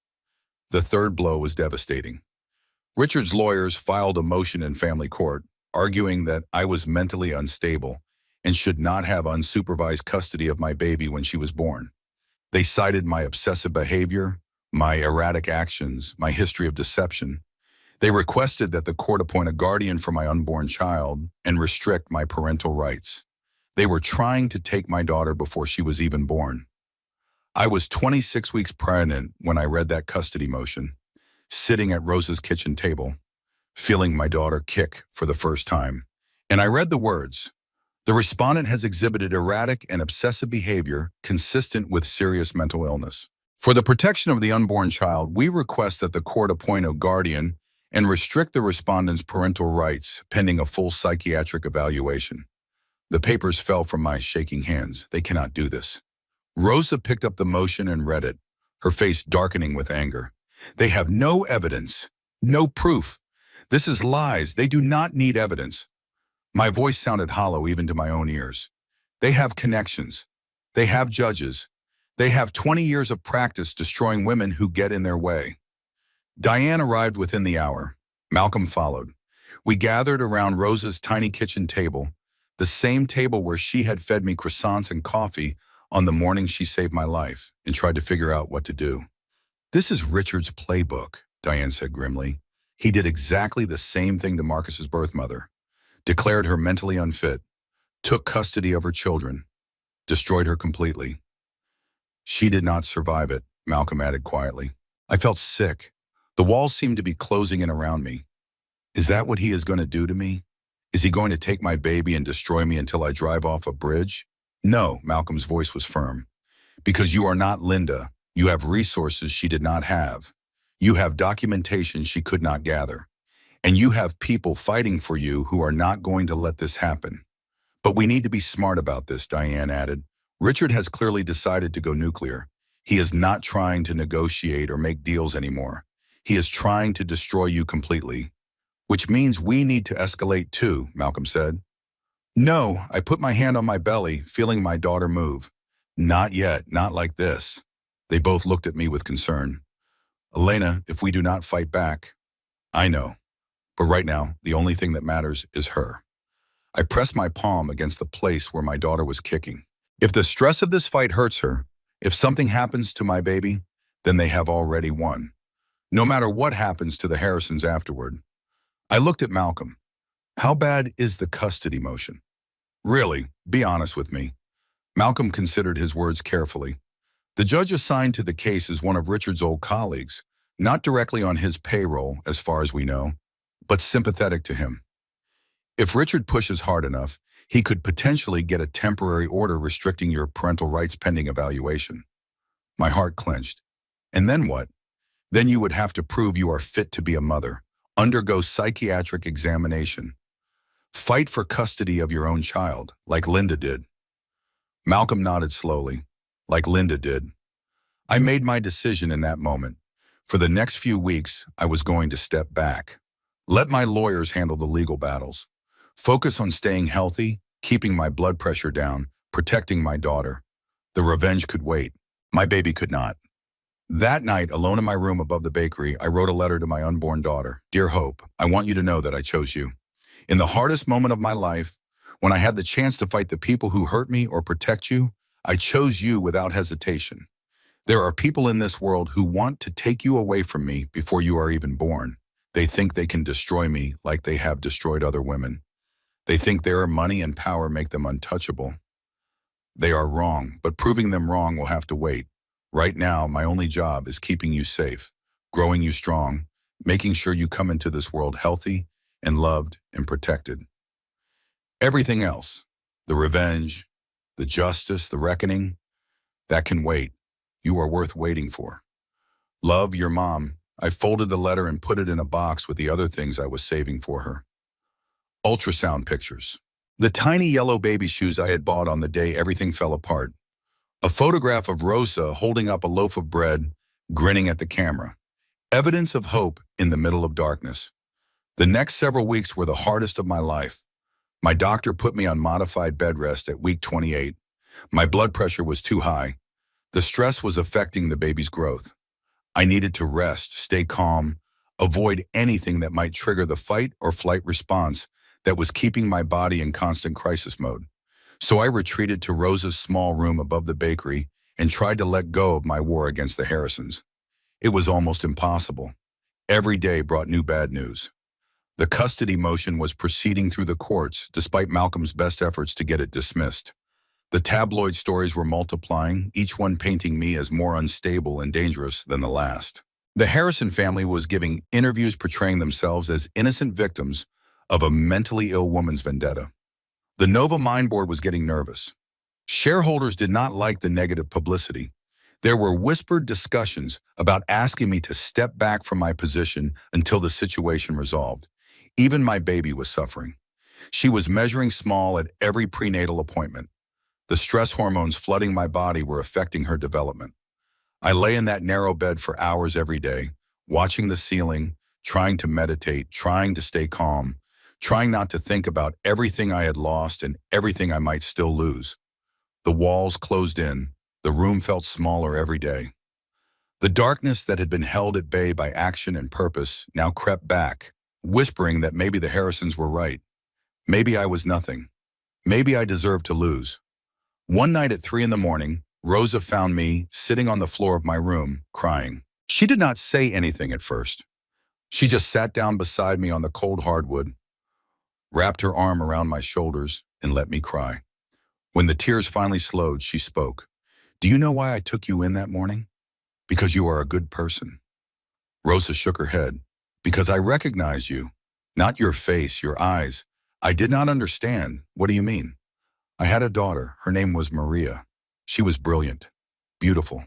The third blow was devastating. Richard's lawyers filed a motion in family court, arguing that I was mentally unstable and should not have unsupervised custody of my baby when she was born. They cited my obsessive behavior, my erratic actions, my history of deception. They requested that the court appoint a guardian for my unborn child and restrict my parental rights. They were trying to take my daughter before she was even born. I was 26 weeks pregnant when I read that custody motion, sitting at Rosa's kitchen table, feeling my daughter kick for the first time. And I read the words, "The respondent has exhibited erratic and obsessive behavior consistent with serious mental illness. For the protection of the unborn child, we request that the court appoint a guardian and restrict the respondent's parental rights pending a full psychiatric evaluation." The papers fell from my shaking hands. They cannot do this. Rosa picked up the motion and read it, her face darkening with anger. They have no evidence, no proof. This is lies. They do not need evidence. My voice sounded hollow even to my own ears. They have connections. They have judges. They have 20 years of practice destroying women who get in their way. Diane arrived within the hour. Malcolm followed. We gathered around Rosa's tiny kitchen table, the same table where she had fed me croissants and coffee on the morning she saved my life, and tried to figure out what to do. "This is Richard's playbook," Diane said grimly. "He did exactly the same thing to Marcus's birth mother, declared her mentally unfit, took custody of her children, destroyed her completely. She did not survive it," Malcolm added quietly. I felt sick. The walls seemed to be closing in around me. Is that what he is going to do to me? Is he going to take my baby and destroy me until I drive off a bridge? No, Malcolm's voice was firm. Because you are not Linda. You have resources she did not have. You have documentation she could not gather. And you have people fighting for you who are not going to let this happen. But we need to be smart about this, Diane added. Richard has clearly decided to go nuclear. He is not trying to negotiate or make deals anymore. He is trying to destroy you completely. Which means we need to escalate too, Malcolm said. No, I put my hand on my belly, feeling my daughter move. Not yet, not like this. They both looked at me with concern. Elena, if we do not fight back, I know. But right now, the only thing that matters is her. I pressed my palm against the place where my daughter was kicking. If the stress of this fight hurts her, if something happens to my baby, then they have already won. No matter what happens to the Harrisons afterward. I looked at Malcolm. How bad is the custody motion? Really, be honest with me. Malcolm considered his words carefully. The judge assigned to the case is one of Richard's old colleagues, not directly on his payroll, as far as we know, but sympathetic to him. If Richard pushes hard enough, he could potentially get a temporary order restricting your parental rights pending evaluation. My heart clenched. And then what? Then you would have to prove you are fit to be a mother, undergo psychiatric examination, fight for custody of your own child, like Linda did. Malcolm nodded slowly, like Linda did. I made my decision in that moment. For the next few weeks, I was going to step back. Let my lawyers handle the legal battles. Focus on staying healthy, keeping my blood pressure down, protecting my daughter. The revenge could wait. My baby could not. That night, alone in my room above the bakery, I wrote a letter to my unborn daughter. Dear Hope, I want you to know that I chose you. In the hardest moment of my life, when I had the chance to fight the people who hurt me or protect you, I chose you without hesitation. There are people in this world who want to take you away from me before you are even born. They think they can destroy me like they have destroyed other women. They think their money and power make them untouchable. They are wrong, but proving them wrong will have to wait. Right now, my only job is keeping you safe, growing you strong, making sure you come into this world healthy and loved and protected. Everything else, the revenge, the justice, the reckoning, that can wait. You are worth waiting for. Love, your mom. I folded the letter and put it in a box with the other things I was saving for her. Ultrasound pictures. The tiny yellow baby shoes I had bought on the day everything fell apart. A photograph of Rosa holding up a loaf of bread, grinning at the camera. Evidence of hope in the middle of darkness. The next several weeks were the hardest of my life. My doctor put me on modified bed rest at week 28. My blood pressure was too high. The stress was affecting the baby's growth. I needed to rest, stay calm, avoid anything that might trigger the fight or flight response that was keeping my body in constant crisis mode. So I retreated to Rosa's small room above the bakery and tried to let go of my war against the Harrisons. It was almost impossible. Every day brought new bad news. The custody motion was proceeding through the courts despite Malcolm's best efforts to get it dismissed. The tabloid stories were multiplying, each one painting me as more unstable and dangerous than the last. The Harrison family was giving interviews portraying themselves as innocent victims of a mentally ill woman's vendetta. The Nova Mind Board was getting nervous. Shareholders did not like the negative publicity. There were whispered discussions about asking me to step back from my position until the situation resolved. Even my baby was suffering. She was measuring small at every prenatal appointment. The stress hormones flooding my body were affecting her development. I lay in that narrow bed for hours every day, watching the ceiling, trying to meditate, trying to stay calm, trying not to think about everything I had lost and everything I might still lose. The walls closed in. The room felt smaller every day. The darkness that had been held at bay by action and purpose now crept back, whispering that maybe the Harrisons were right. Maybe I was nothing. Maybe I deserved to lose. One night at 3 a.m, Rosa found me sitting on the floor of my room, crying. She did not say anything at first. She just sat down beside me on the cold hardwood, wrapped her arm around my shoulders, and let me cry. When the tears finally slowed, she spoke. Do you know why I took you in that morning? Because you are a good person. Rosa shook her head. Because I recognized you. Not your face, your eyes. I did not understand. What do you mean? I had a daughter. Her name was Maria. She was brilliant, beautiful,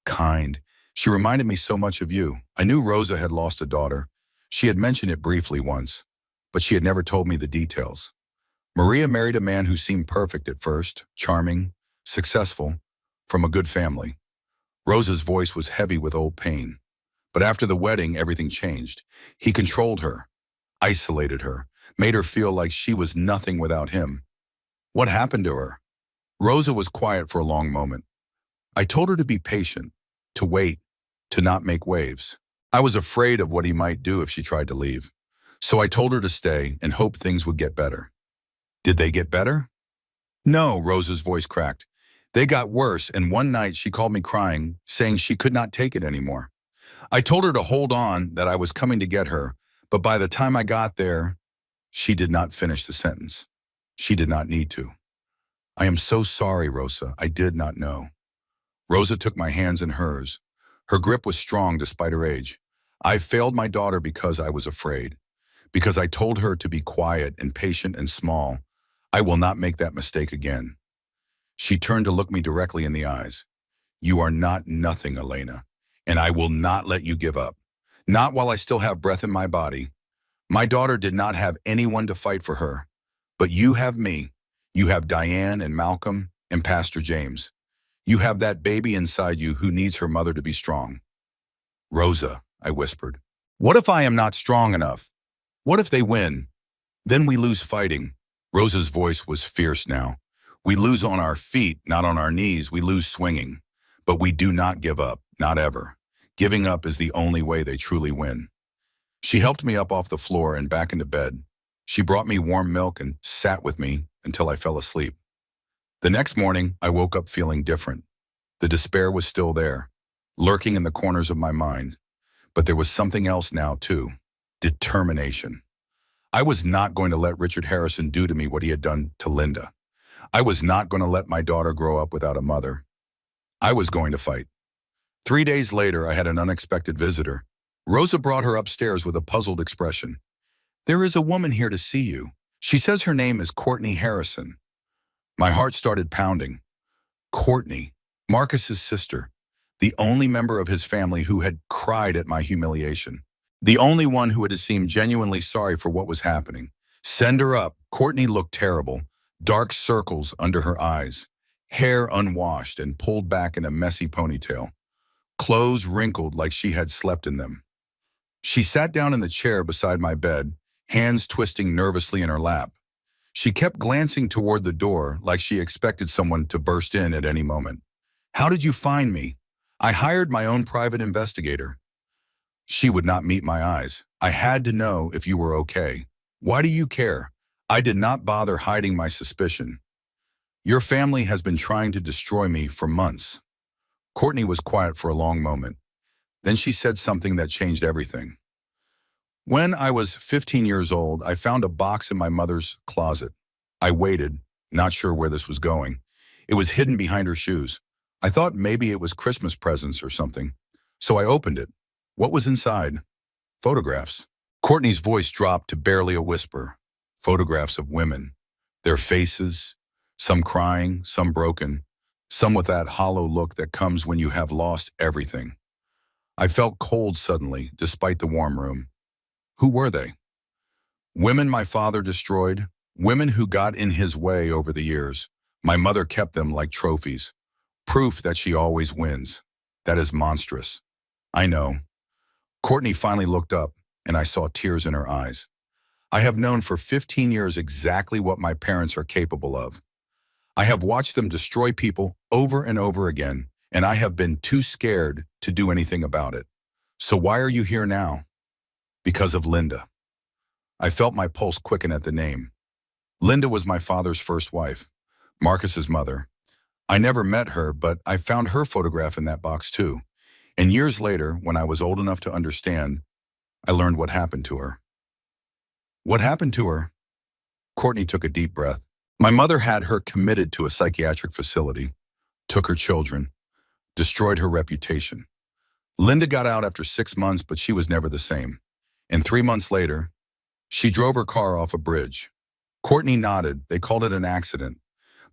kind. She reminded me so much of you. I knew Rosa had lost a daughter. She had mentioned it briefly once, but she had never told me the details. Maria married a man who seemed perfect at first, charming, successful, from a good family. Rosa's voice was heavy with old pain. But after the wedding, everything changed. He controlled her, isolated her, made her feel like she was nothing without him. What happened to her? Rosa was quiet for a long moment. I told her to be patient, to wait, to not make waves. I was afraid of what he might do if she tried to leave. So I told her to stay and hope things would get better. Did they get better? No, Rosa's voice cracked. They got worse, and one night she called me crying, saying she could not take it anymore. I told her to hold on, that I was coming to get her, but by the time I got there, she did not finish the sentence. She did not need to. I am so sorry, Rosa. I did not know. Rosa took my hands in hers. Her grip was strong despite her age. I failed my daughter because I was afraid. Because I told her to be quiet and patient and small. I will not make that mistake again. She turned to look me directly in the eyes. You are not nothing, Elena, and I will not let you give up. Not while I still have breath in my body. My daughter did not have anyone to fight for her, but you have me. You have Diane and Malcolm and Pastor James. You have that baby inside you who needs her mother to be strong. Rosa, I whispered. What if I am not strong enough? What if they win? Then we lose fighting. Rosa's voice was fierce now. We lose on our feet, not on our knees. We lose swinging. But we do not give up, not ever. Giving up is the only way they truly win. She helped me up off the floor and back into bed. She brought me warm milk and sat with me until I fell asleep. The next morning, I woke up feeling different. The despair was still there. lurking in the corners of my mind. But there was something else now, too. Determination. I was not going to let Richard Harrison do to me what he had done to Linda. I was not going to let my daughter grow up without a mother. I was going to fight. 3 days later, I had an unexpected visitor. Rosa brought her upstairs with a puzzled expression. "There is a woman here to see you. She says her name is Courtney Harrison." My heart started pounding. Courtney, Marcus's sister, the only member of his family who had cried at my humiliation. The only one who had seemed genuinely sorry for what was happening. Send her up. Courtney looked terrible. Dark circles under her eyes. Hair unwashed and pulled back in a messy ponytail. Clothes wrinkled like she had slept in them. She sat down in the chair beside my bed, hands twisting nervously in her lap. She kept glancing toward the door like she expected someone to burst in at any moment. "How did you find me?" "I hired my own private investigator." She would not meet my eyes. "I had to know if you were okay." "Why do you care?" I did not bother hiding my suspicion. "Your family has been trying to destroy me for months." Courtney was quiet for a long moment. Then she said something that changed everything. "When I was 15 years old, I found a box in my mother's closet. I waited, not sure where this was going. It was hidden behind her shoes. I thought maybe it was Christmas presents or something. So I opened it. What was inside? Photographs." Courtney's voice dropped to barely a whisper. Photographs of women. Their faces, some crying, some broken, some with that hollow look that comes when you have lost everything. I felt cold suddenly, despite the warm room. Who were they? Women my father destroyed, women who got in his way over the years. My mother kept them like trophies. Proof that she always wins. That is monstrous. I know. Courtney finally looked up, and I saw tears in her eyes. I have known for 15 years exactly what my parents are capable of. I have watched them destroy people over and over again, and I have been too scared to do anything about it. So why are you here now? Because of Linda. I felt my pulse quicken at the name. Linda was my father's first wife, Marcus's mother. I never met her, but I found her photograph in that box too. And years later, when I was old enough to understand, I learned what happened to her. What happened to her? Courtney took a deep breath. My mother had her committed to a psychiatric facility, took her children, destroyed her reputation. Linda got out after 6 months, but she was never the same. And 3 months later, she drove her car off a bridge. Courtney nodded. They called it an accident.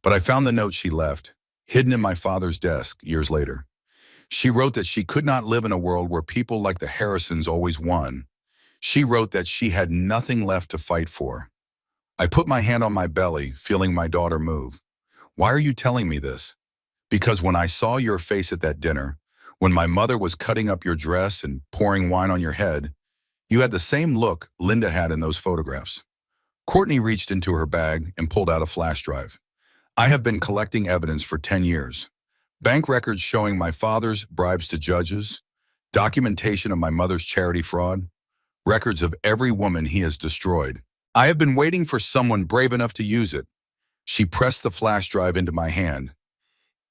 But I found the note she left, hidden in my father's desk years later. She wrote that she could not live in a world where people like the Harrisons always won. She wrote that she had nothing left to fight for. I put my hand on my belly, feeling my daughter move. Why are you telling me this? Because when I saw your face at that dinner, when my mother was cutting up your dress and pouring wine on your head, you had the same look Linda had in those photographs. Courtney reached into her bag and pulled out a flash drive. I have been collecting evidence for 10 years. Bank records showing my father's bribes to judges, documentation of my mother's charity fraud, records of every woman he has destroyed. I have been waiting for someone brave enough to use it. She pressed the flash drive into my hand.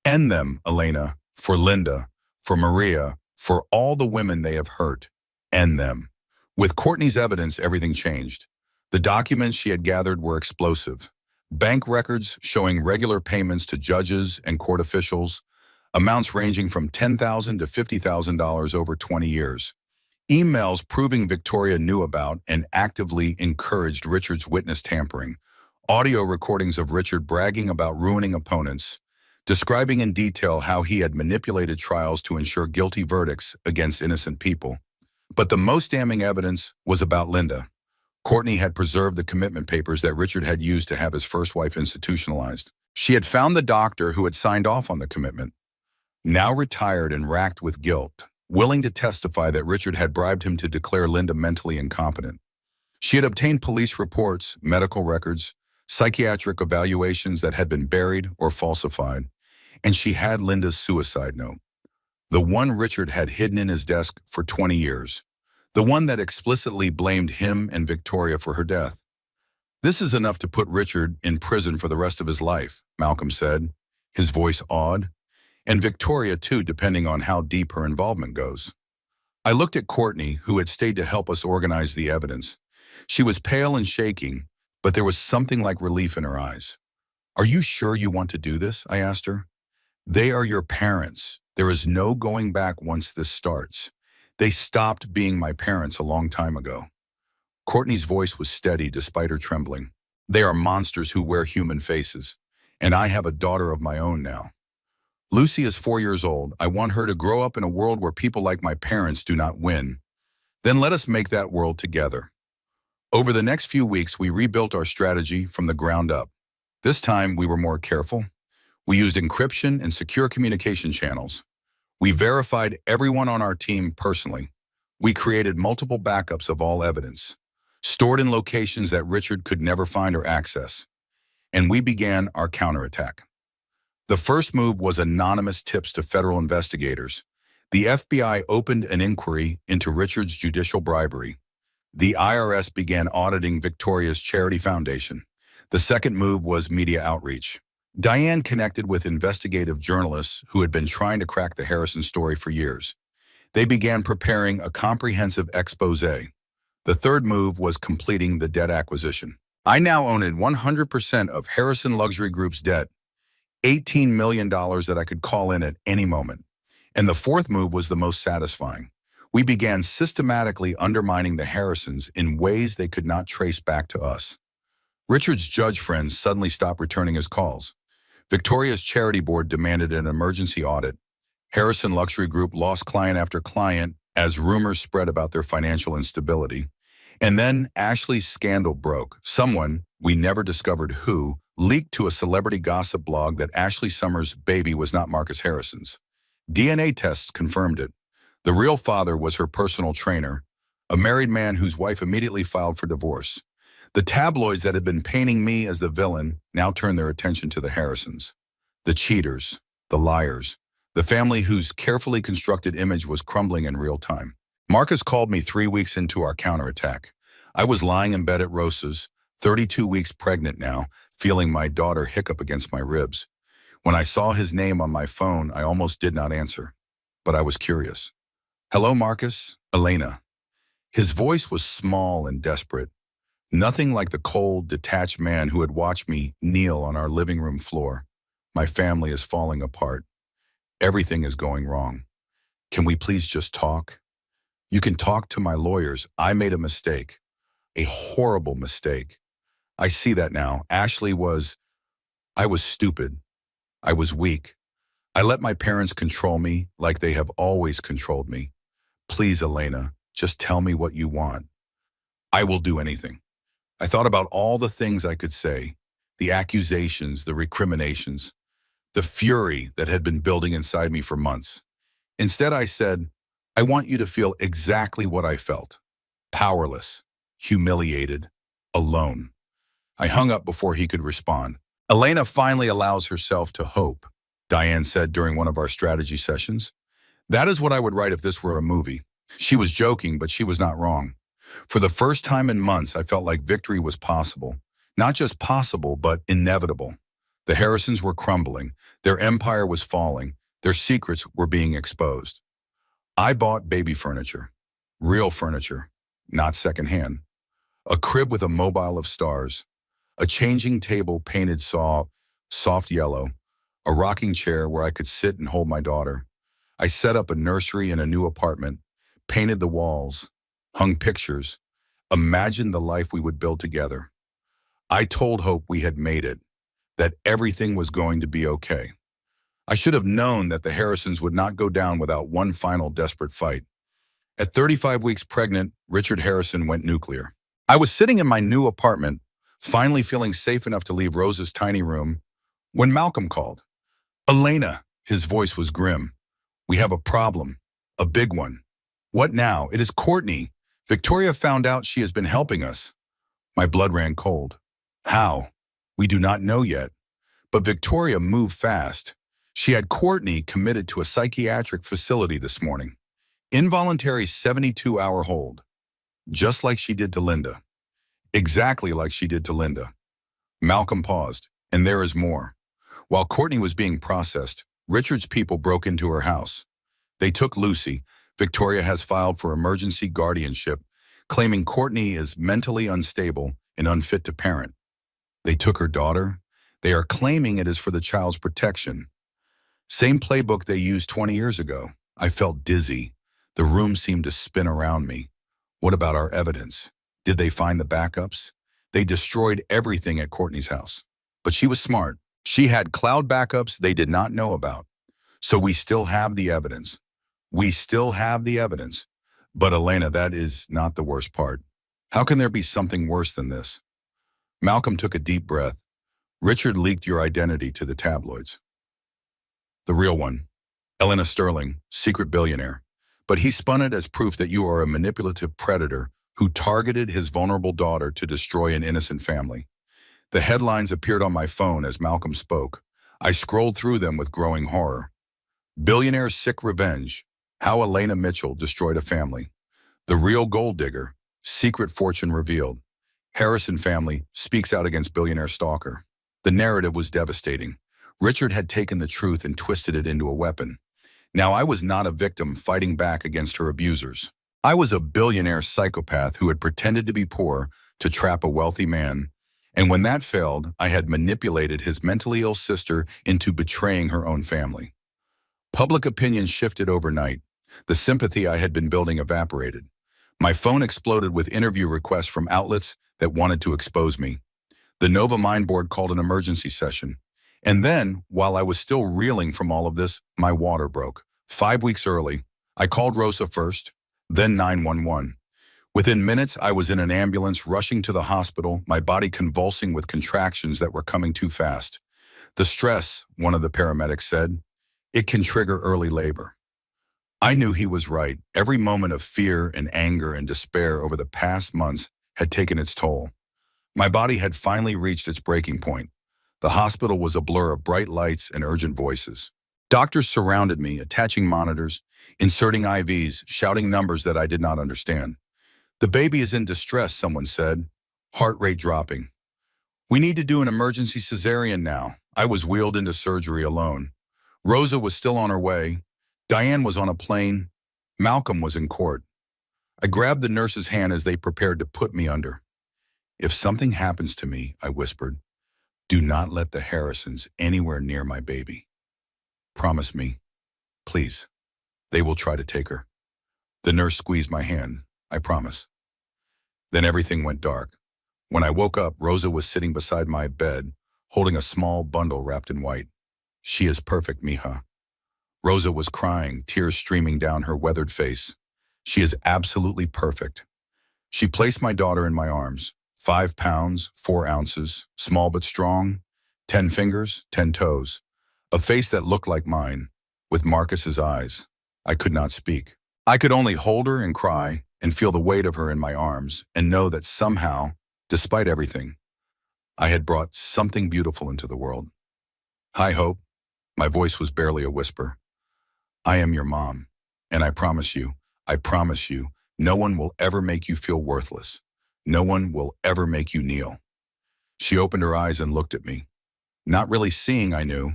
End them, Elena, for Linda, for Maria, for all the women they have hurt. End them. With Courtney's evidence, everything changed. The documents she had gathered were explosive. Bank records showing regular payments to judges and court officials, amounts ranging from $10,000 to $50,000 over 20 years. Emails proving Victoria knew about and actively encouraged Richard's witness tampering. Audio recordings of Richard bragging about ruining opponents, describing in detail how he had manipulated trials to ensure guilty verdicts against innocent people. But the most damning evidence was about Linda. Courtney had preserved the commitment papers that Richard had used to have his first wife institutionalized. She had found the doctor who had signed off on the commitment, now retired and racked with guilt, willing to testify that Richard had bribed him to declare Linda mentally incompetent. She had obtained police reports, medical records, psychiatric evaluations that had been buried or falsified, and she had Linda's suicide note, the one Richard had hidden in his desk for 20 years, the one that explicitly blamed him and Victoria for her death. "This is enough to put Richard in prison for the rest of his life," Malcolm said, his voice awed. And Victoria too, depending on how deep her involvement goes. I looked at Courtney, who had stayed to help us organize the evidence. She was pale and shaking, but there was something like relief in her eyes. "Are you sure you want to do this?" I asked her. "They are your parents. There is no going back once this starts. They stopped being my parents a long time ago." Courtney's voice was steady despite her trembling. "They are monsters who wear human faces. And I have a daughter of my own now. Lucy is 4 years old. I want her to grow up in a world where people like my parents do not win. Then let us make that world together." Over the next few weeks, we rebuilt our strategy from the ground up. This time, we were more careful. We used encryption and secure communication channels. We verified everyone on our team personally. We created multiple backups of all evidence, stored in locations that Richard could never find or access. And we began our counterattack. The first move was anonymous tips to federal investigators. The FBI opened an inquiry into Richard's judicial bribery. The IRS began auditing Victoria's charity foundation. The second move was media outreach. Diane connected with investigative journalists who had been trying to crack the Harrison story for years. They began preparing a comprehensive expose. The third move was completing the debt acquisition. I now owned 100% of Harrison Luxury Group's debt, $18 million that I could call in at any moment. And the fourth move was the most satisfying. We began systematically undermining the Harrisons in ways they could not trace back to us. Richard's judge friends suddenly stopped returning his calls. Victoria's charity board demanded an emergency audit. Harrison Luxury Group lost client after client as rumors spread about their financial instability. And then Ashley's scandal broke. Someone, we never discovered who, leaked to a celebrity gossip blog that Ashley Summers' baby was not Marcus Harrison's. DNA tests confirmed it. The real father was her personal trainer, a married man whose wife immediately filed for divorce. The tabloids that had been painting me as the villain now turned their attention to the Harrisons. The cheaters, the liars, the family whose carefully constructed image was crumbling in real time. Marcus called me 3 weeks into our counterattack. I was lying in bed at Rosa's, 32 weeks pregnant now, feeling my daughter hiccup against my ribs. When I saw his name on my phone, I almost did not answer. But I was curious. "Hello, Marcus, Elena." His voice was small and desperate. Nothing like the cold, detached man who had watched me kneel on our living room floor. "My family is falling apart. Everything is going wrong. Can we please just talk? You can talk to my lawyers. I made a mistake. A horrible mistake. I see that now. I was stupid. I was weak. I let my parents control me like they have always controlled me. Please, Elena, just tell me what you want. I will do anything." I thought about all the things I could say, the accusations, the recriminations, the fury that had been building inside me for months. Instead, I said, "I want you to feel exactly what I felt. Powerless, humiliated, alone." I hung up before he could respond. "Elena finally allows herself to hope," Diane said during one of our strategy sessions. "That is what I would write if this were a movie." She was joking, but she was not wrong. For the first time in months, I felt like victory was possible. Not just possible, but inevitable. The Harrisons were crumbling. Their empire was falling. Their secrets were being exposed. I bought baby furniture. Real furniture, not secondhand. A crib with a mobile of stars. A changing table painted soft yellow. A rocking chair where I could sit and hold my daughter. I set up a nursery in a new apartment, painted the walls, hung pictures, imagined the life we would build together. I told Hope we had made it, that everything was going to be okay. I should have known that the Harrisons would not go down without one final desperate fight. At 35 weeks pregnant, Richard Harrison went nuclear. I was sitting in my new apartment, finally feeling safe enough to leave Rosa's tiny room, when Malcolm called. "Elena," his voice was grim. "We have a problem, a big one." "What now?" "It is Courtney. Victoria found out she has been helping us." My blood ran cold. "How?" "We do not know yet. But Victoria moved fast. She had Courtney committed to a psychiatric facility this morning. Involuntary 72-hour hold. Just like she did to Linda. Exactly like she did to Linda." Malcolm paused, and there is more. While Courtney was being processed, Richard's people broke into her house. They took Lucy. Victoria has filed for emergency guardianship, claiming Courtney is mentally unstable and unfit to parent. They took her daughter. They are claiming it is for the child's protection. Same playbook they used 20 years ago. I felt dizzy. The room seemed to spin around me. What about our evidence? Did they find the backups? They destroyed everything at Courtney's house. But she was smart. She had cloud backups they did not know about. So we still have the evidence. We still have the evidence. But Elena, that is not the worst part. How can there be something worse than this? Malcolm took a deep breath. Richard leaked your identity to the tabloids. The real one. Elena Sterling, secret billionaire. But he spun it as proof that you are a manipulative predator who targeted his vulnerable daughter to destroy an innocent family. The headlines appeared on my phone as Malcolm spoke. I scrolled through them with growing horror. Billionaire sick revenge. How Elena Mitchell destroyed a family. The real gold digger. Secret fortune revealed. Harrison family speaks out against billionaire stalker. The narrative was devastating. Richard had taken the truth and twisted it into a weapon. Now I was not a victim fighting back against her abusers. I was a billionaire psychopath who had pretended to be poor to trap a wealthy man. And when that failed, I had manipulated his mentally ill sister into betraying her own family. Public opinion shifted overnight. The sympathy I had been building evaporated. My phone exploded with interview requests from outlets that wanted to expose me. The Nova Mind Board called an emergency session. And then, while I was still reeling from all of this, my water broke. 5 weeks early, I called Rosa first, then 911. Within minutes, I was in an ambulance rushing to the hospital, my body convulsing with contractions that were coming too fast. The stress, one of the paramedics said, it can trigger early labor. I knew he was right. Every moment of fear and anger and despair over the past months had taken its toll. My body had finally reached its breaking point. The hospital was a blur of bright lights and urgent voices. Doctors surrounded me, attaching monitors, inserting IVs, shouting numbers that I did not understand. The baby is in distress, someone said, heart rate dropping. We need to do an emergency cesarean now. I was wheeled into surgery alone. Rosa was still on her way. Diane was on a plane. Malcolm was in court. I grabbed the nurse's hand as they prepared to put me under. If something happens to me, I whispered, do not let the Harrisons anywhere near my baby. Promise me, please. They will try to take her. The nurse squeezed my hand. I promise. Then everything went dark. When I woke up, Rosa was sitting beside my bed, holding a small bundle wrapped in white. She is perfect, mija. Rosa was crying, tears streaming down her weathered face. She is absolutely perfect. She placed my daughter in my arms. 5 pounds, 4 ounces, small but strong, 10 fingers, 10 toes. A face that looked like mine, with Marcus's eyes. I could not speak. I could only hold her and cry and feel the weight of her in my arms and know that somehow, despite everything, I had brought something beautiful into the world. Hi, Hope. My voice was barely a whisper. I am your mom, and I promise you, no one will ever make you feel worthless. No one will ever make you kneel. She opened her eyes and looked at me. Not really seeing, I knew.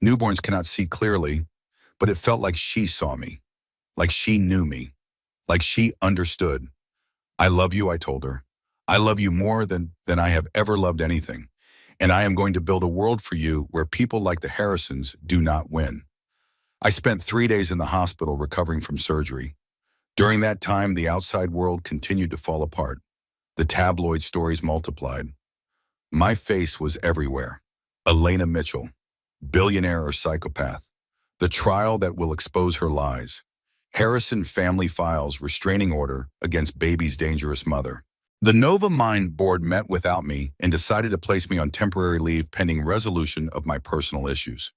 Newborns cannot see clearly, but it felt like she saw me, like she knew me, like she understood. I love you, I told her. I love you more than I have ever loved anything, and I am going to build a world for you where people like the Harrisons do not win. I spent 3 days in the hospital recovering from surgery. During that time, the outside world continued to fall apart. The tabloid stories multiplied. My face was everywhere. Elena Mitchell, billionaire or psychopath. The trial that will expose her lies. Harrison family files restraining order against baby's dangerous mother. The Nova Mind Board met without me and decided to place me on temporary leave pending resolution of my personal issues.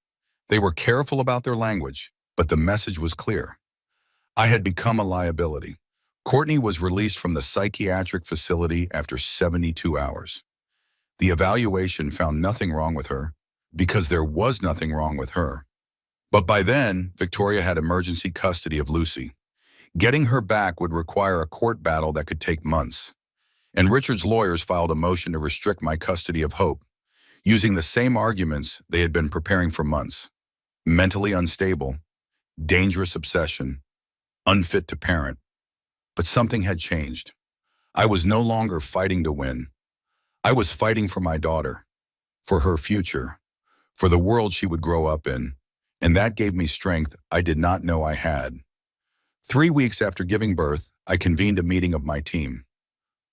They were careful about their language, but the message was clear. I had become a liability. Courtney was released from the psychiatric facility after 72 hours. The evaluation found nothing wrong with her, because there was nothing wrong with her. But by then, Victoria had emergency custody of Lucy. Getting her back would require a court battle that could take months. And Richard's lawyers filed a motion to restrict my custody of Hope, using the same arguments they had been preparing for months. mentally unstable, dangerous obsession, unfit to parent. But something had changed. I was no longer fighting to win. I was fighting for my daughter, for her future, for the world she would grow up in, and that gave me strength I did not know I had. 3 weeks after giving birth, I convened a meeting of my team,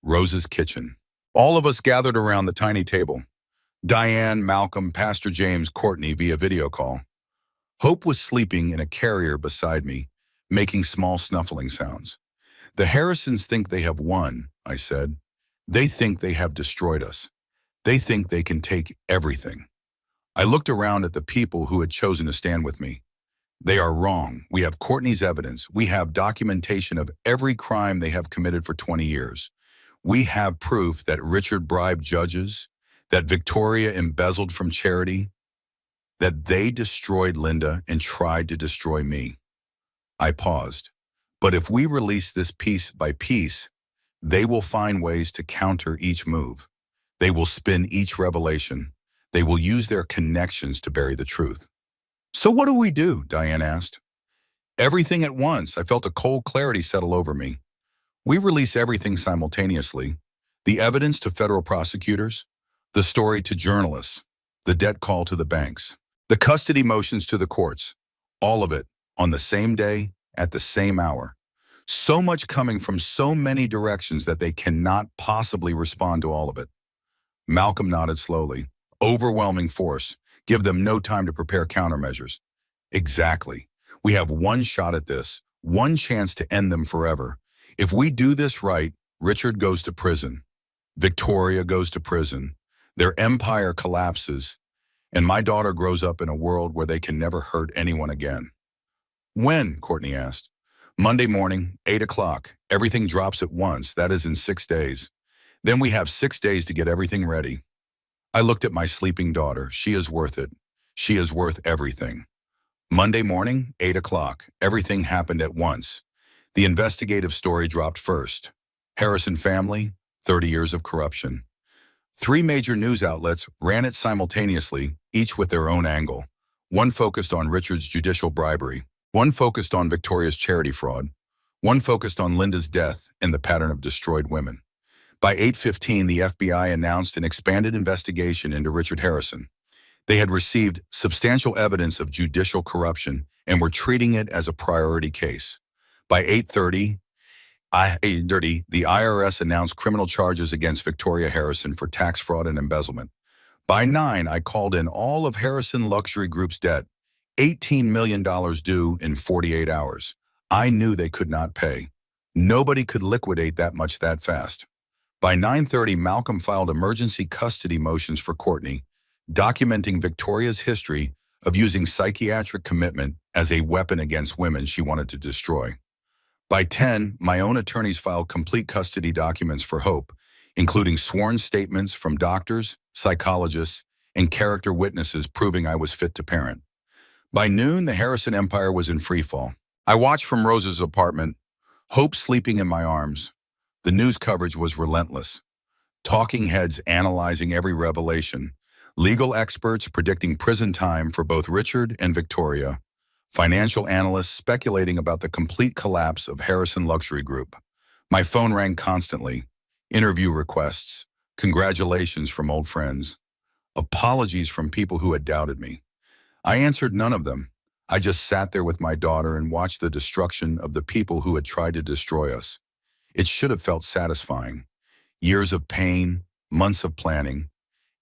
Rose's kitchen. All of us gathered around the tiny table. Diane, Malcolm, Pastor James, Courtney via video call. Hope was sleeping in a carrier beside me, making small snuffling sounds. The Harrisons think they have won, I said. They think they have destroyed us. They think they can take everything. I looked around at the people who had chosen to stand with me. They are wrong. We have Courtney's evidence. We have documentation of every crime they have committed for 20 years. We have proof that Richard bribed judges, that Victoria embezzled from charity, that they destroyed Linda and tried to destroy me. I paused. But if we release this piece by piece, they will find ways to counter each move. They will spin each revelation. They will use their connections to bury the truth. So what do we do? Diane asked. Everything at once. I felt a cold clarity settle over me. We release everything simultaneously. The evidence to federal prosecutors, the story to journalists, the debt call to the banks, the custody motions to the courts, all of it on the same day, at the same hour. So much coming from so many directions that they cannot possibly respond to all of it. Malcolm nodded slowly. Overwhelming force. Give them no time to prepare countermeasures. Exactly. We have one shot at this, one chance to end them forever. If we do this right, Richard goes to prison. Victoria goes to prison. Their empire collapses, and my daughter grows up in a world where they can never hurt anyone again. When? Courtney asked. Monday morning, 8 o'clock. Everything drops at once. That is in 6 days. Then we have 6 days to get everything ready. I looked at my sleeping daughter. She is worth it. She is worth everything. Monday morning, 8 o'clock. Everything happened at once. The investigative story dropped first. Harrison family, 30 years of corruption. 3 major news outlets ran it simultaneously, each with their own angle. One focused on Richard's judicial bribery. One focused on Victoria's charity fraud. One focused on Linda's death and the pattern of destroyed women. By 8:15, the FBI announced an expanded investigation into Richard Harrison. They had received substantial evidence of judicial corruption and were treating it as a priority case. By 8:30, the IRS announced criminal charges against Victoria Harrison for tax fraud and embezzlement. By 9, I called in all of Harrison Luxury Group's debt, $18 million due in 48 hours. I knew they could not pay. Nobody could liquidate that much that fast. By 9:30, Malcolm filed emergency custody motions for Courtney, documenting Victoria's history of using psychiatric commitment as a weapon against women she wanted to destroy. By 10, my own attorneys filed complete custody documents for Hope, including sworn statements from doctors, psychologists, and character witnesses proving I was fit to parent. By noon, the Harrison empire was in freefall. I watched from Rose's apartment, Hope sleeping in my arms. The news coverage was relentless. Talking heads analyzing every revelation, legal experts predicting prison time for both Richard and Victoria, financial analysts speculating about the complete collapse of Harrison Luxury Group. My phone rang constantly. Interview requests, congratulations from old friends, apologies from people who had doubted me. I answered none of them. I just sat there with my daughter and watched the destruction of the people who had tried to destroy us. It should have felt satisfying. Years of pain, months of planning,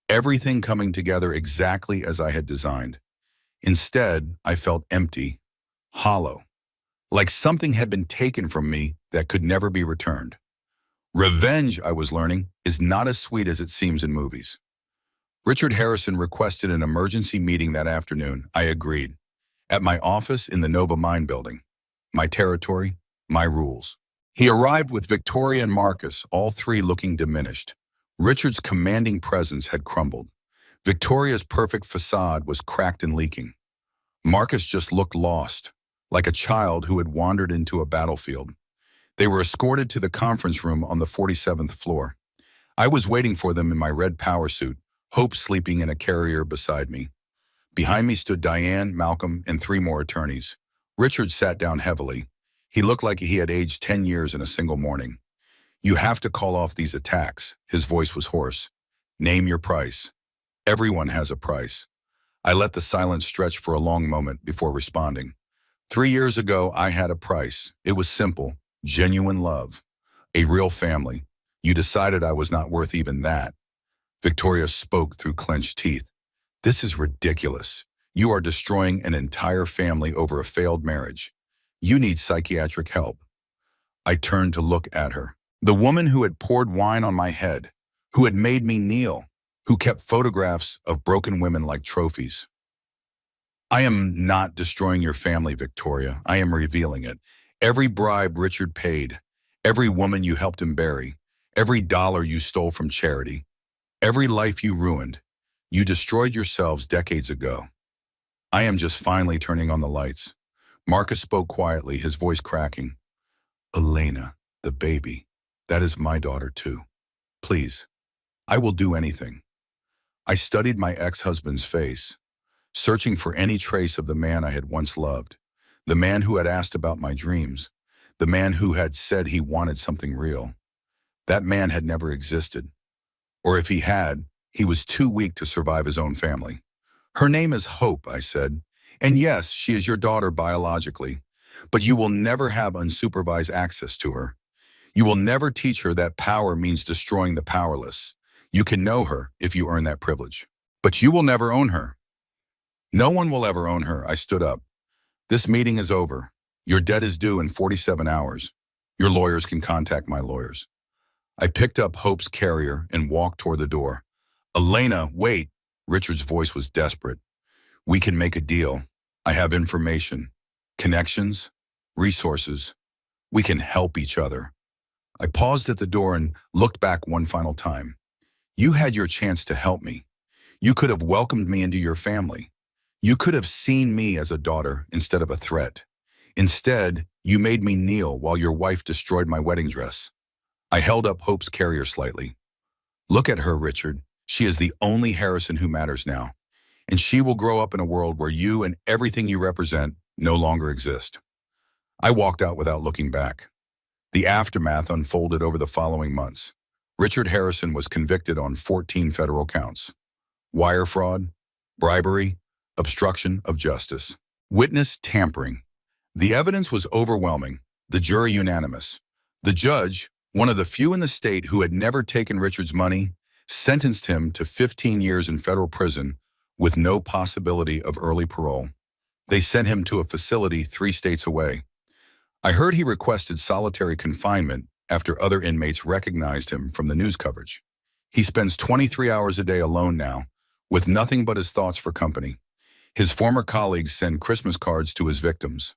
everything coming together exactly as I had designed. Instead, I felt empty, hollow, like something had been taken from me that could never be returned. Revenge, I was learning, is not as sweet as it seems in movies. Richard Harrison requested an emergency meeting that afternoon. I agreed. At my office in the Nova Mine building. My territory, my rules. He arrived with Victoria and Marcus, all 3 looking diminished. Richard's commanding presence had crumbled. Victoria's perfect facade was cracked and leaking. Marcus just looked lost, like a child who had wandered into a battlefield. They were escorted to the conference room on the 47th floor. I was waiting for them in my red power suit, Hope sleeping in a carrier beside me. Behind me stood Diane, Malcolm, and three more attorneys. Richard sat down heavily. He looked like he had aged 10 years in a single morning. You have to call off these attacks. His voice was hoarse. Name your price. Everyone has a price. I let the silence stretch for a long moment before responding. 3 years ago, I had a price. It was simple, genuine love, a real family. You decided I was not worth even that. Victoria spoke through clenched teeth. This is ridiculous. You are destroying an entire family over a failed marriage. You need psychiatric help. I turned to look at her. The woman who had poured wine on my head, who had made me kneel, who kept photographs of broken women like trophies. I am not destroying your family, Victoria. I am revealing it. Every bribe Richard paid, every woman you helped him bury, every dollar you stole from charity, every life you ruined, you destroyed yourselves decades ago. I am just finally turning on the lights. Marcus spoke quietly, his voice cracking. Elena, the baby, that is my daughter too. Please, I will do anything. I studied my ex-husband's face, searching for any trace of the man I had once loved, the man who had asked about my dreams, the man who had said he wanted something real. That man had never existed. Or if he had, he was too weak to survive his own family. Her name is Hope, I said. And yes, she is your daughter biologically, but you will never have unsupervised access to her. You will never teach her that power means destroying the powerless. You can know her if you earn that privilege, but you will never own her. No one will ever own her. I stood up. This meeting is over. Your debt is due in 47 hours. Your lawyers can contact my lawyers. I picked up Hope's carrier and walked toward the door. Elena, wait. Richard's voice was desperate. We can make a deal. I have information, connections, resources. We can help each other. I paused at the door and looked back one final time. You had your chance to help me. You could have welcomed me into your family. You could have seen me as a daughter instead of a threat. Instead, you made me kneel while your wife destroyed my wedding dress. I held up Hope's carrier slightly. Look at her, Richard. She is the only Harrison who matters now. And she will grow up in a world where you and everything you represent no longer exist. I walked out without looking back. The aftermath unfolded over the following months. Richard Harrison was convicted on 14 federal counts. Wire fraud, bribery, obstruction of justice, witness tampering. The evidence was overwhelming, the jury unanimous. The judge, one of the few in the state who had never taken Richard's money, sentenced him to 15 years in federal prison with no possibility of early parole. They sent him to a facility 3 states away. I heard he requested solitary confinement after other inmates recognized him from the news coverage. He spends 23 hours a day alone now, with nothing but his thoughts for company. His former colleagues send Christmas cards to his victims.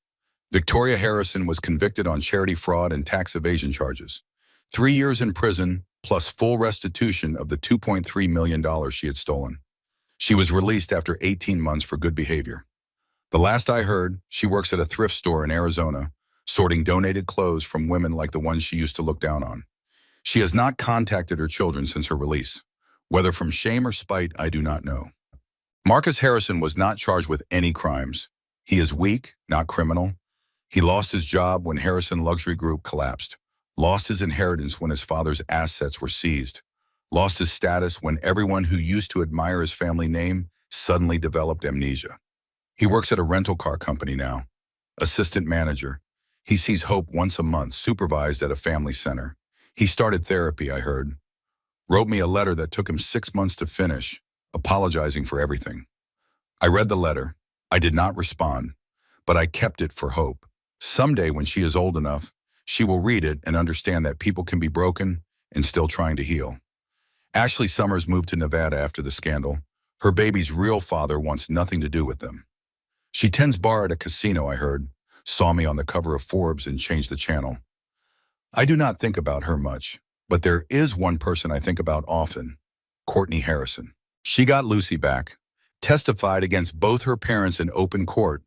Victoria Harrison was convicted on charity fraud and tax evasion charges. 3 years in prison, plus full restitution of the $2.3 million she had stolen. She was released after 18 months for good behavior. The last I heard, she works at a thrift store in Arizona, sorting donated clothes from women like the ones she used to look down on. She has not contacted her children since her release. Whether from shame or spite, I do not know. Marcus Harrison was not charged with any crimes. He is weak, not criminal. He lost his job when Harrison Luxury Group collapsed, lost his inheritance when his father's assets were seized, lost his status when everyone who used to admire his family name suddenly developed amnesia. He works at a rental car company now, assistant manager. He sees Hope once a month, supervised at a family center. He started therapy, I heard. Wrote me a letter that took him 6 months to finish, apologizing for everything. I read the letter. I did not respond, but I kept it for Hope. Someday when she is old enough, she will read it and understand that people can be broken and still trying to heal. Ashley Summers moved to Nevada after the scandal. Her baby's real father wants nothing to do with them. She tends bar at a casino, I heard, saw me on the cover of Forbes and changed the channel. I do not think about her much, but there is one person I think about often, Courtney Harrison. She got Lucy back, testified against both her parents in open court,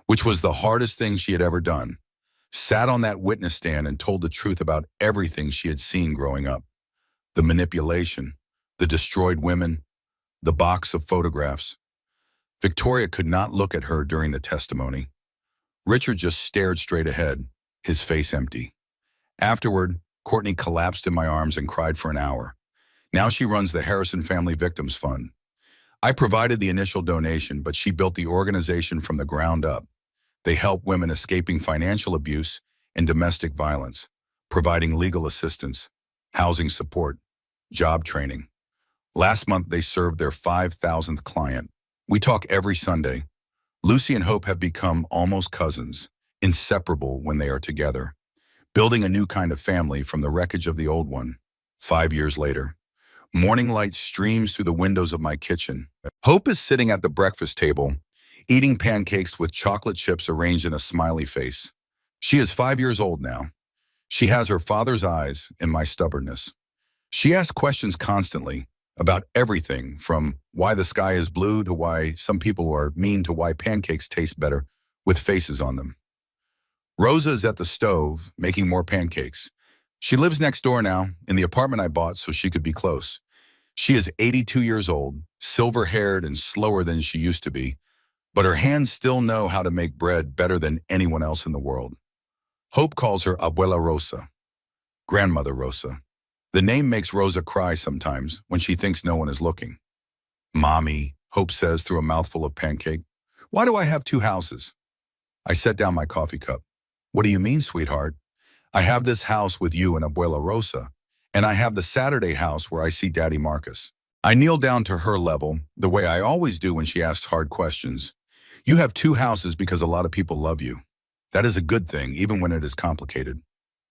which was the hardest thing she had ever done, sat on that witness stand and told the truth about everything she had seen growing up. The manipulation, the destroyed women, the box of photographs. Victoria could not look at her during the testimony. Richard just stared straight ahead, his face empty. Afterward, Courtney collapsed in my arms and cried for an hour. Now she runs the Harrison Family Victims Fund. I provided the initial donation, but she built the organization from the ground up. They help women escaping financial abuse and domestic violence, providing legal assistance, housing support, job training. Last month, they served their 5,000th client. We talk every Sunday. Lucy and Hope have become almost cousins, inseparable when they are together, building a new kind of family from the wreckage of the old one. 5 years later, morning light streams through the windows of my kitchen. Hope is sitting at the breakfast table, eating pancakes with chocolate chips arranged in a smiley face. She is 5 years old now. She has her father's eyes and my stubbornness. She asks questions constantly about everything from why the sky is blue to why some people are mean to why pancakes taste better with faces on them. Rosa is at the stove making more pancakes. She lives next door now in the apartment I bought so she could be close. She is 82 years old, silver-haired and slower than she used to be, but her hands still know how to make bread better than anyone else in the world. Hope calls her Abuela Rosa, Grandmother Rosa. The name makes Rosa cry sometimes when she thinks no one is looking. Mommy, Hope says through a mouthful of pancake, why do I have two houses? I set down my coffee cup. What do you mean, sweetheart? I have this house with you and Abuela Rosa, and I have the Saturday house where I see Daddy Marcus. I kneel down to her level, the way I always do when she asks hard questions. You have two houses because a lot of people love you. That is a good thing, even when it is complicated.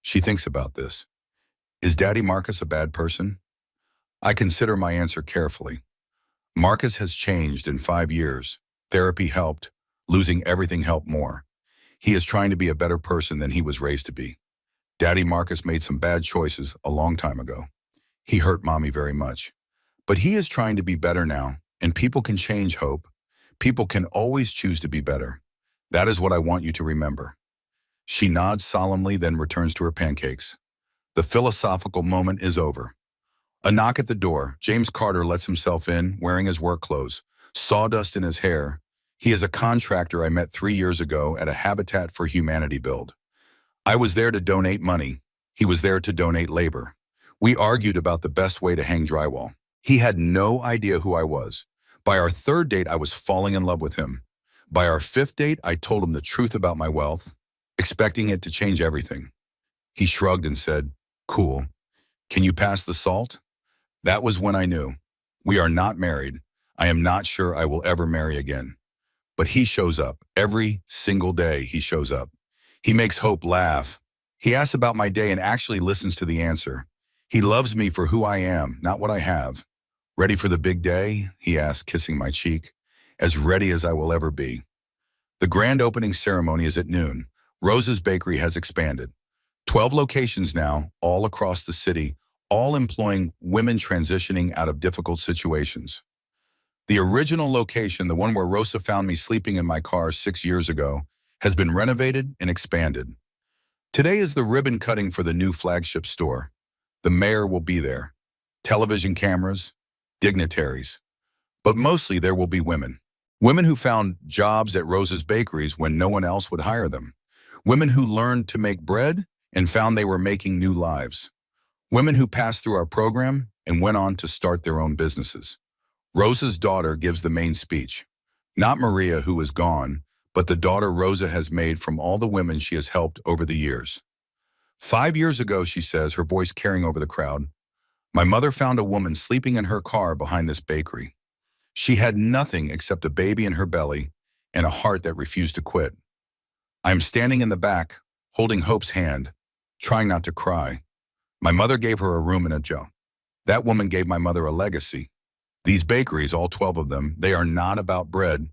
She thinks about this. Is Daddy Marcus a bad person? I consider my answer carefully. Marcus has changed in 5 years. Therapy helped. Losing everything helped more. He is trying to be a better person than he was raised to be. Daddy Marcus made some bad choices a long time ago. He hurt Mommy very much. But he is trying to be better now, and people can change, Hope. People can always choose to be better. That is what I want you to remember. She nods solemnly, then returns to her pancakes. The philosophical moment is over. A knock at the door. James Carter lets himself in, wearing his work clothes, sawdust in his hair. He is a contractor I met 3 years ago at a Habitat for Humanity build. I was there to donate money. He was there to donate labor. We argued about the best way to hang drywall. He had no idea who I was. By our 3rd date, I was falling in love with him. By our 5th date, I told him the truth about my wealth, expecting it to change everything. He shrugged and said, "Cool. Can you pass the salt?" That was when I knew. We are not married. I am not sure I will ever marry again. But he shows up. Every single day he shows up. He makes Hope laugh. He asks about my day and actually listens to the answer. He loves me for who I am, not what I have. Ready for the big day? He asks, kissing my cheek. As ready as I will ever be. The grand opening ceremony is at noon. Rosa's Bakery has expanded. 12 locations now, all across the city, all employing women transitioning out of difficult situations. The original location, the one where Rosa found me sleeping in my car 6 years ago, has been renovated and expanded. Today is the ribbon cutting for the new flagship store. The mayor will be there. Television cameras, dignitaries. But mostly there will be women. Women who found jobs at Rosa's Bakeries when no one else would hire them. Women who learned to make bread and found they were making new lives. Women who passed through our program and went on to start their own businesses. Rosa's daughter gives the main speech. Not Maria, who is gone, but the daughter Rosa has made from all the women she has helped over the years. 5 years ago, she says, her voice carrying over the crowd, my mother found a woman sleeping in her car behind this bakery. She had nothing except a baby in her belly and a heart that refused to quit. I am standing in the back, holding Hope's hand, trying not to cry. My mother gave her a room and a job. That woman gave my mother a legacy. These bakeries, all 12 of them, they are not about bread.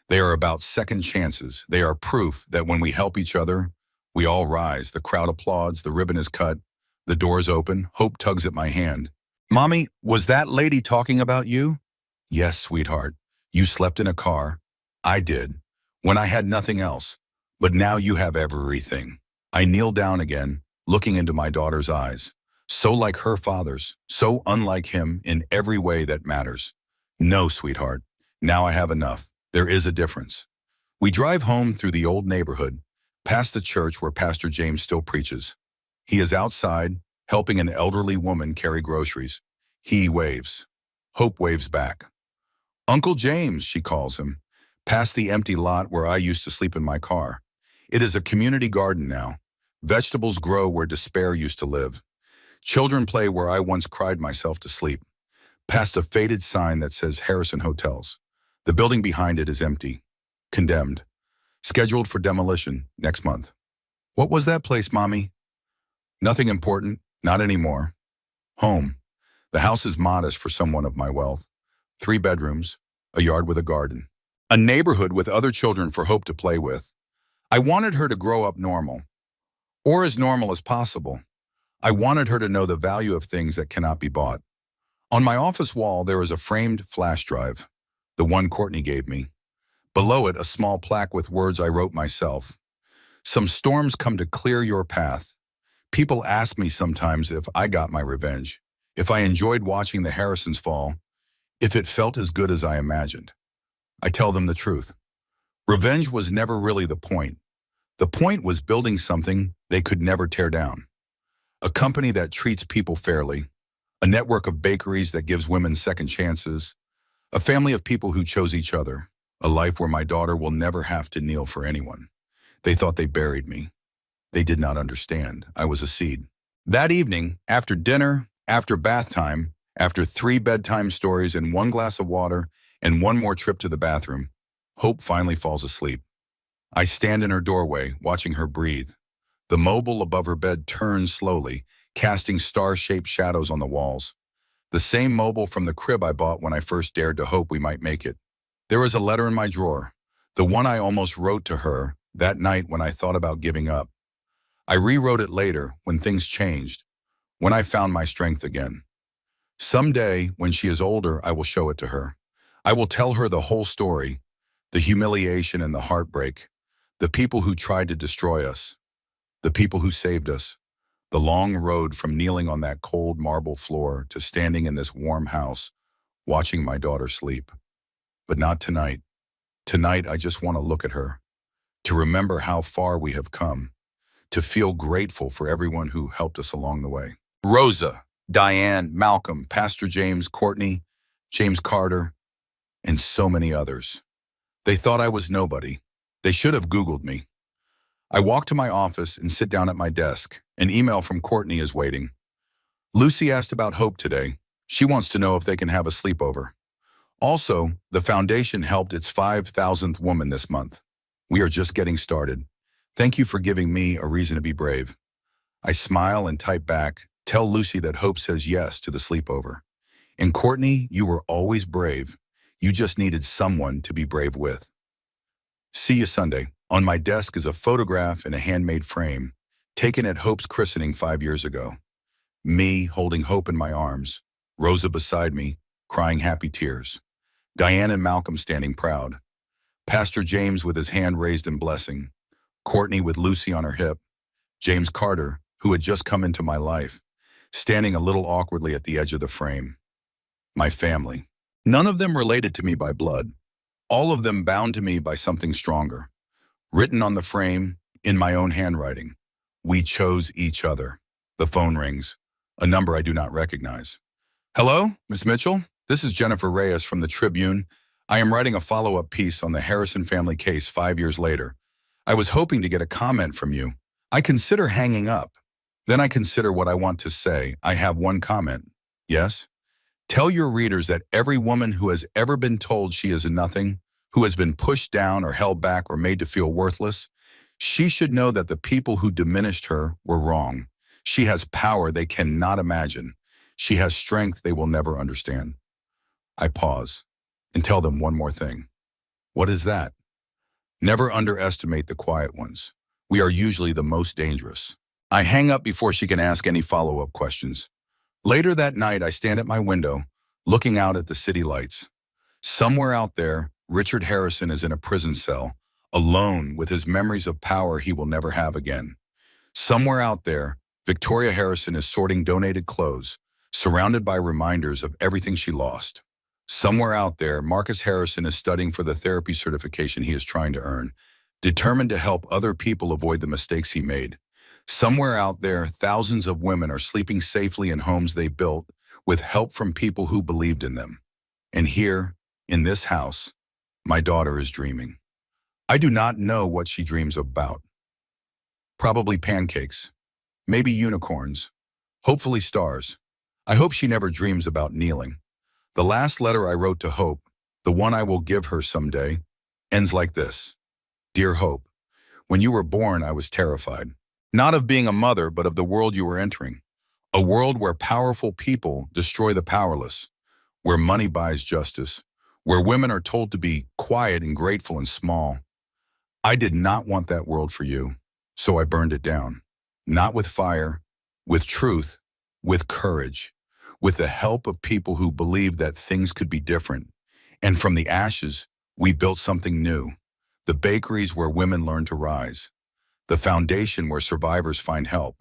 They are about second chances. They are proof that when we help each other, we all rise. The crowd applauds, the ribbon is cut, the doors open. Hope tugs at my hand. Mommy, was that lady talking about you? Yes, sweetheart. You slept in a car. I did, when I had nothing else. But now you have everything. I kneel down again, looking into my daughter's eyes. So like her father's, so unlike him in every way that matters. No, sweetheart. Now I have enough. There is a difference. We drive home through the old neighborhood, past the church where Pastor James still preaches. He is outside, helping an elderly woman carry groceries. He waves. Hope waves back. Uncle James, she calls him, past the empty lot where I used to sleep in my car. It is a community garden now. Vegetables grow where despair used to live. Children play where I once cried myself to sleep. Past a faded sign that says Harrison Hotels. The building behind it is empty. Condemned. Scheduled for demolition next month. What was that place, Mommy? Nothing important, not anymore. Home. The house is modest for someone of my wealth. 3 bedrooms, a yard with a garden. A neighborhood with other children for Hope to play with. I wanted her to grow up normal, or as normal as possible. I wanted her to know the value of things that cannot be bought. On my office wall, there is a framed flash drive, the one Courtney gave me. Below it, a small plaque with words I wrote myself. Some storms come to clear your path. People ask me sometimes if I got my revenge, if I enjoyed watching the Harrisons fall, if it felt as good as I imagined. I tell them the truth. Revenge was never really the point. The point was building something they could never tear down. A company that treats people fairly, a network of bakeries that gives women second chances, a family of people who chose each other, a life where my daughter will never have to kneel for anyone. They thought they buried me. They did not understand. I was a seed. That evening, after dinner, after bath time, after 3 bedtime stories and 1 glass of water and 1 more trip to the bathroom, Hope finally falls asleep. I stand in her doorway, watching her breathe. The mobile above her bed turns slowly, casting star-shaped shadows on the walls. The same mobile from the crib I bought when I first dared to hope we might make it. There is a letter in my drawer, the one I almost wrote to her that night when I thought about giving up. I rewrote it later, when things changed, when I found my strength again. Someday, when she is older, I will show it to her. I will tell her the whole story, the humiliation and the heartbreak, the people who tried to destroy us, the people who saved us, the long road from kneeling on that cold marble floor to standing in this warm house, watching my daughter sleep. But not tonight. Tonight, I just want to look at her, to remember how far we have come, to feel grateful for everyone who helped us along the way. Rosa, Diane, Malcolm, Pastor James, Courtney, James Carter, and so many others. They thought I was nobody. They should have Googled me. I walk to my office and sit down at my desk. An email from Courtney is waiting. Lucy asked about Hope today. She wants to know if they can have a sleepover. Also, the foundation helped its 5,000th woman this month. We are just getting started. Thank you for giving me a reason to be brave. I smile and type back, tell Lucy that Hope says yes to the sleepover. And Courtney, you were always brave. You just needed someone to be brave with. See you Sunday. On my desk is a photograph in a handmade frame, taken at Hope's christening 5 years ago. Me holding Hope in my arms, Rosa beside me, crying happy tears. Diane and Malcolm standing proud. Pastor James with his hand raised in blessing. Courtney with Lucy on her hip. James Carter, who had just come into my life, standing a little awkwardly at the edge of the frame. My family. None of them related to me by blood. All of them bound to me by something stronger. Written on the frame, in my own handwriting. We chose each other. The phone rings. A number I do not recognize. Hello, Miss Mitchell? This is Jennifer Reyes from the Tribune. I am writing a follow-up piece on the Harrison family case 5 years later. I was hoping to get a comment from you. I consider hanging up. Then I consider what I want to say. I have one comment. Yes? Tell your readers that every woman who has ever been told she is a nothing, who has been pushed down or held back or made to feel worthless, she should know that the people who diminished her were wrong. She has power they cannot imagine. She has strength they will never understand. I pause and tell them one more thing. What is that? Never underestimate the quiet ones. We are usually the most dangerous. I hang up before she can ask any follow-up questions. Later that night, I stand at my window, looking out at the city lights. Somewhere out there, Richard Harrison is in a prison cell, alone with his memories of power he will never have again. Somewhere out there, Victoria Harrison is sorting donated clothes, surrounded by reminders of everything she lost. Somewhere out there, Marcus Harrison is studying for the therapy certification he is trying to earn, determined to help other people avoid the mistakes he made. Somewhere out there, thousands of women are sleeping safely in homes they built with help from people who believed in them. And here, in this house, my daughter is dreaming. I do not know what she dreams about. Probably pancakes, maybe unicorns, hopefully stars. I hope she never dreams about kneeling. The last letter I wrote to Hope, the one I will give her someday, ends like this. Dear Hope, when you were born, I was terrified. Not of being a mother, but of the world you were entering. A world where powerful people destroy the powerless, where money buys justice, where women are told to be quiet and grateful and small. I did not want that world for you, so I burned it down. Not with fire, with truth, with courage, with the help of people who believed that things could be different. And from the ashes, we built something new. The bakeries where women learn to rise. The foundation where survivors find help.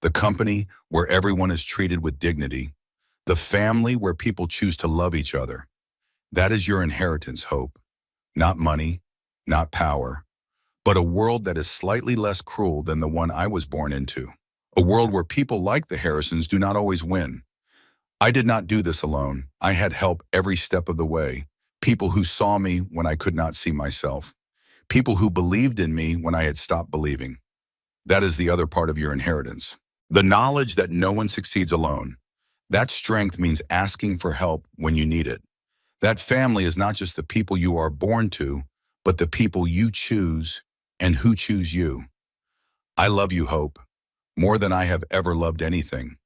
The company where everyone is treated with dignity. The family where people choose to love each other. That is your inheritance, Hope. Not money, not power, but a world that is slightly less cruel than the one I was born into. A world where people like the Harrisons do not always win. I did not do this alone. I had help every step of the way. People who saw me when I could not see myself. People who believed in me when I had stopped believing. That is the other part of your inheritance. The knowledge that no one succeeds alone. That strength means asking for help when you need it. That family is not just the people you are born to, but the people you choose and who choose you. I love you, Hope, more than I have ever loved anything.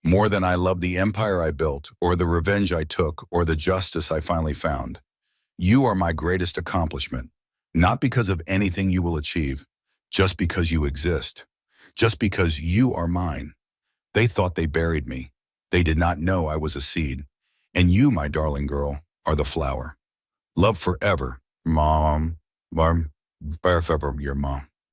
More than I love the empire I built, or the revenge I took, or the justice I finally found. You are my greatest accomplishment, not because of anything you will achieve, just because you exist, just because you are mine. They thought they buried me. They did not know I was a seed. And you, my darling girl, are the flower. Love forever, Mom. Forever, your mom.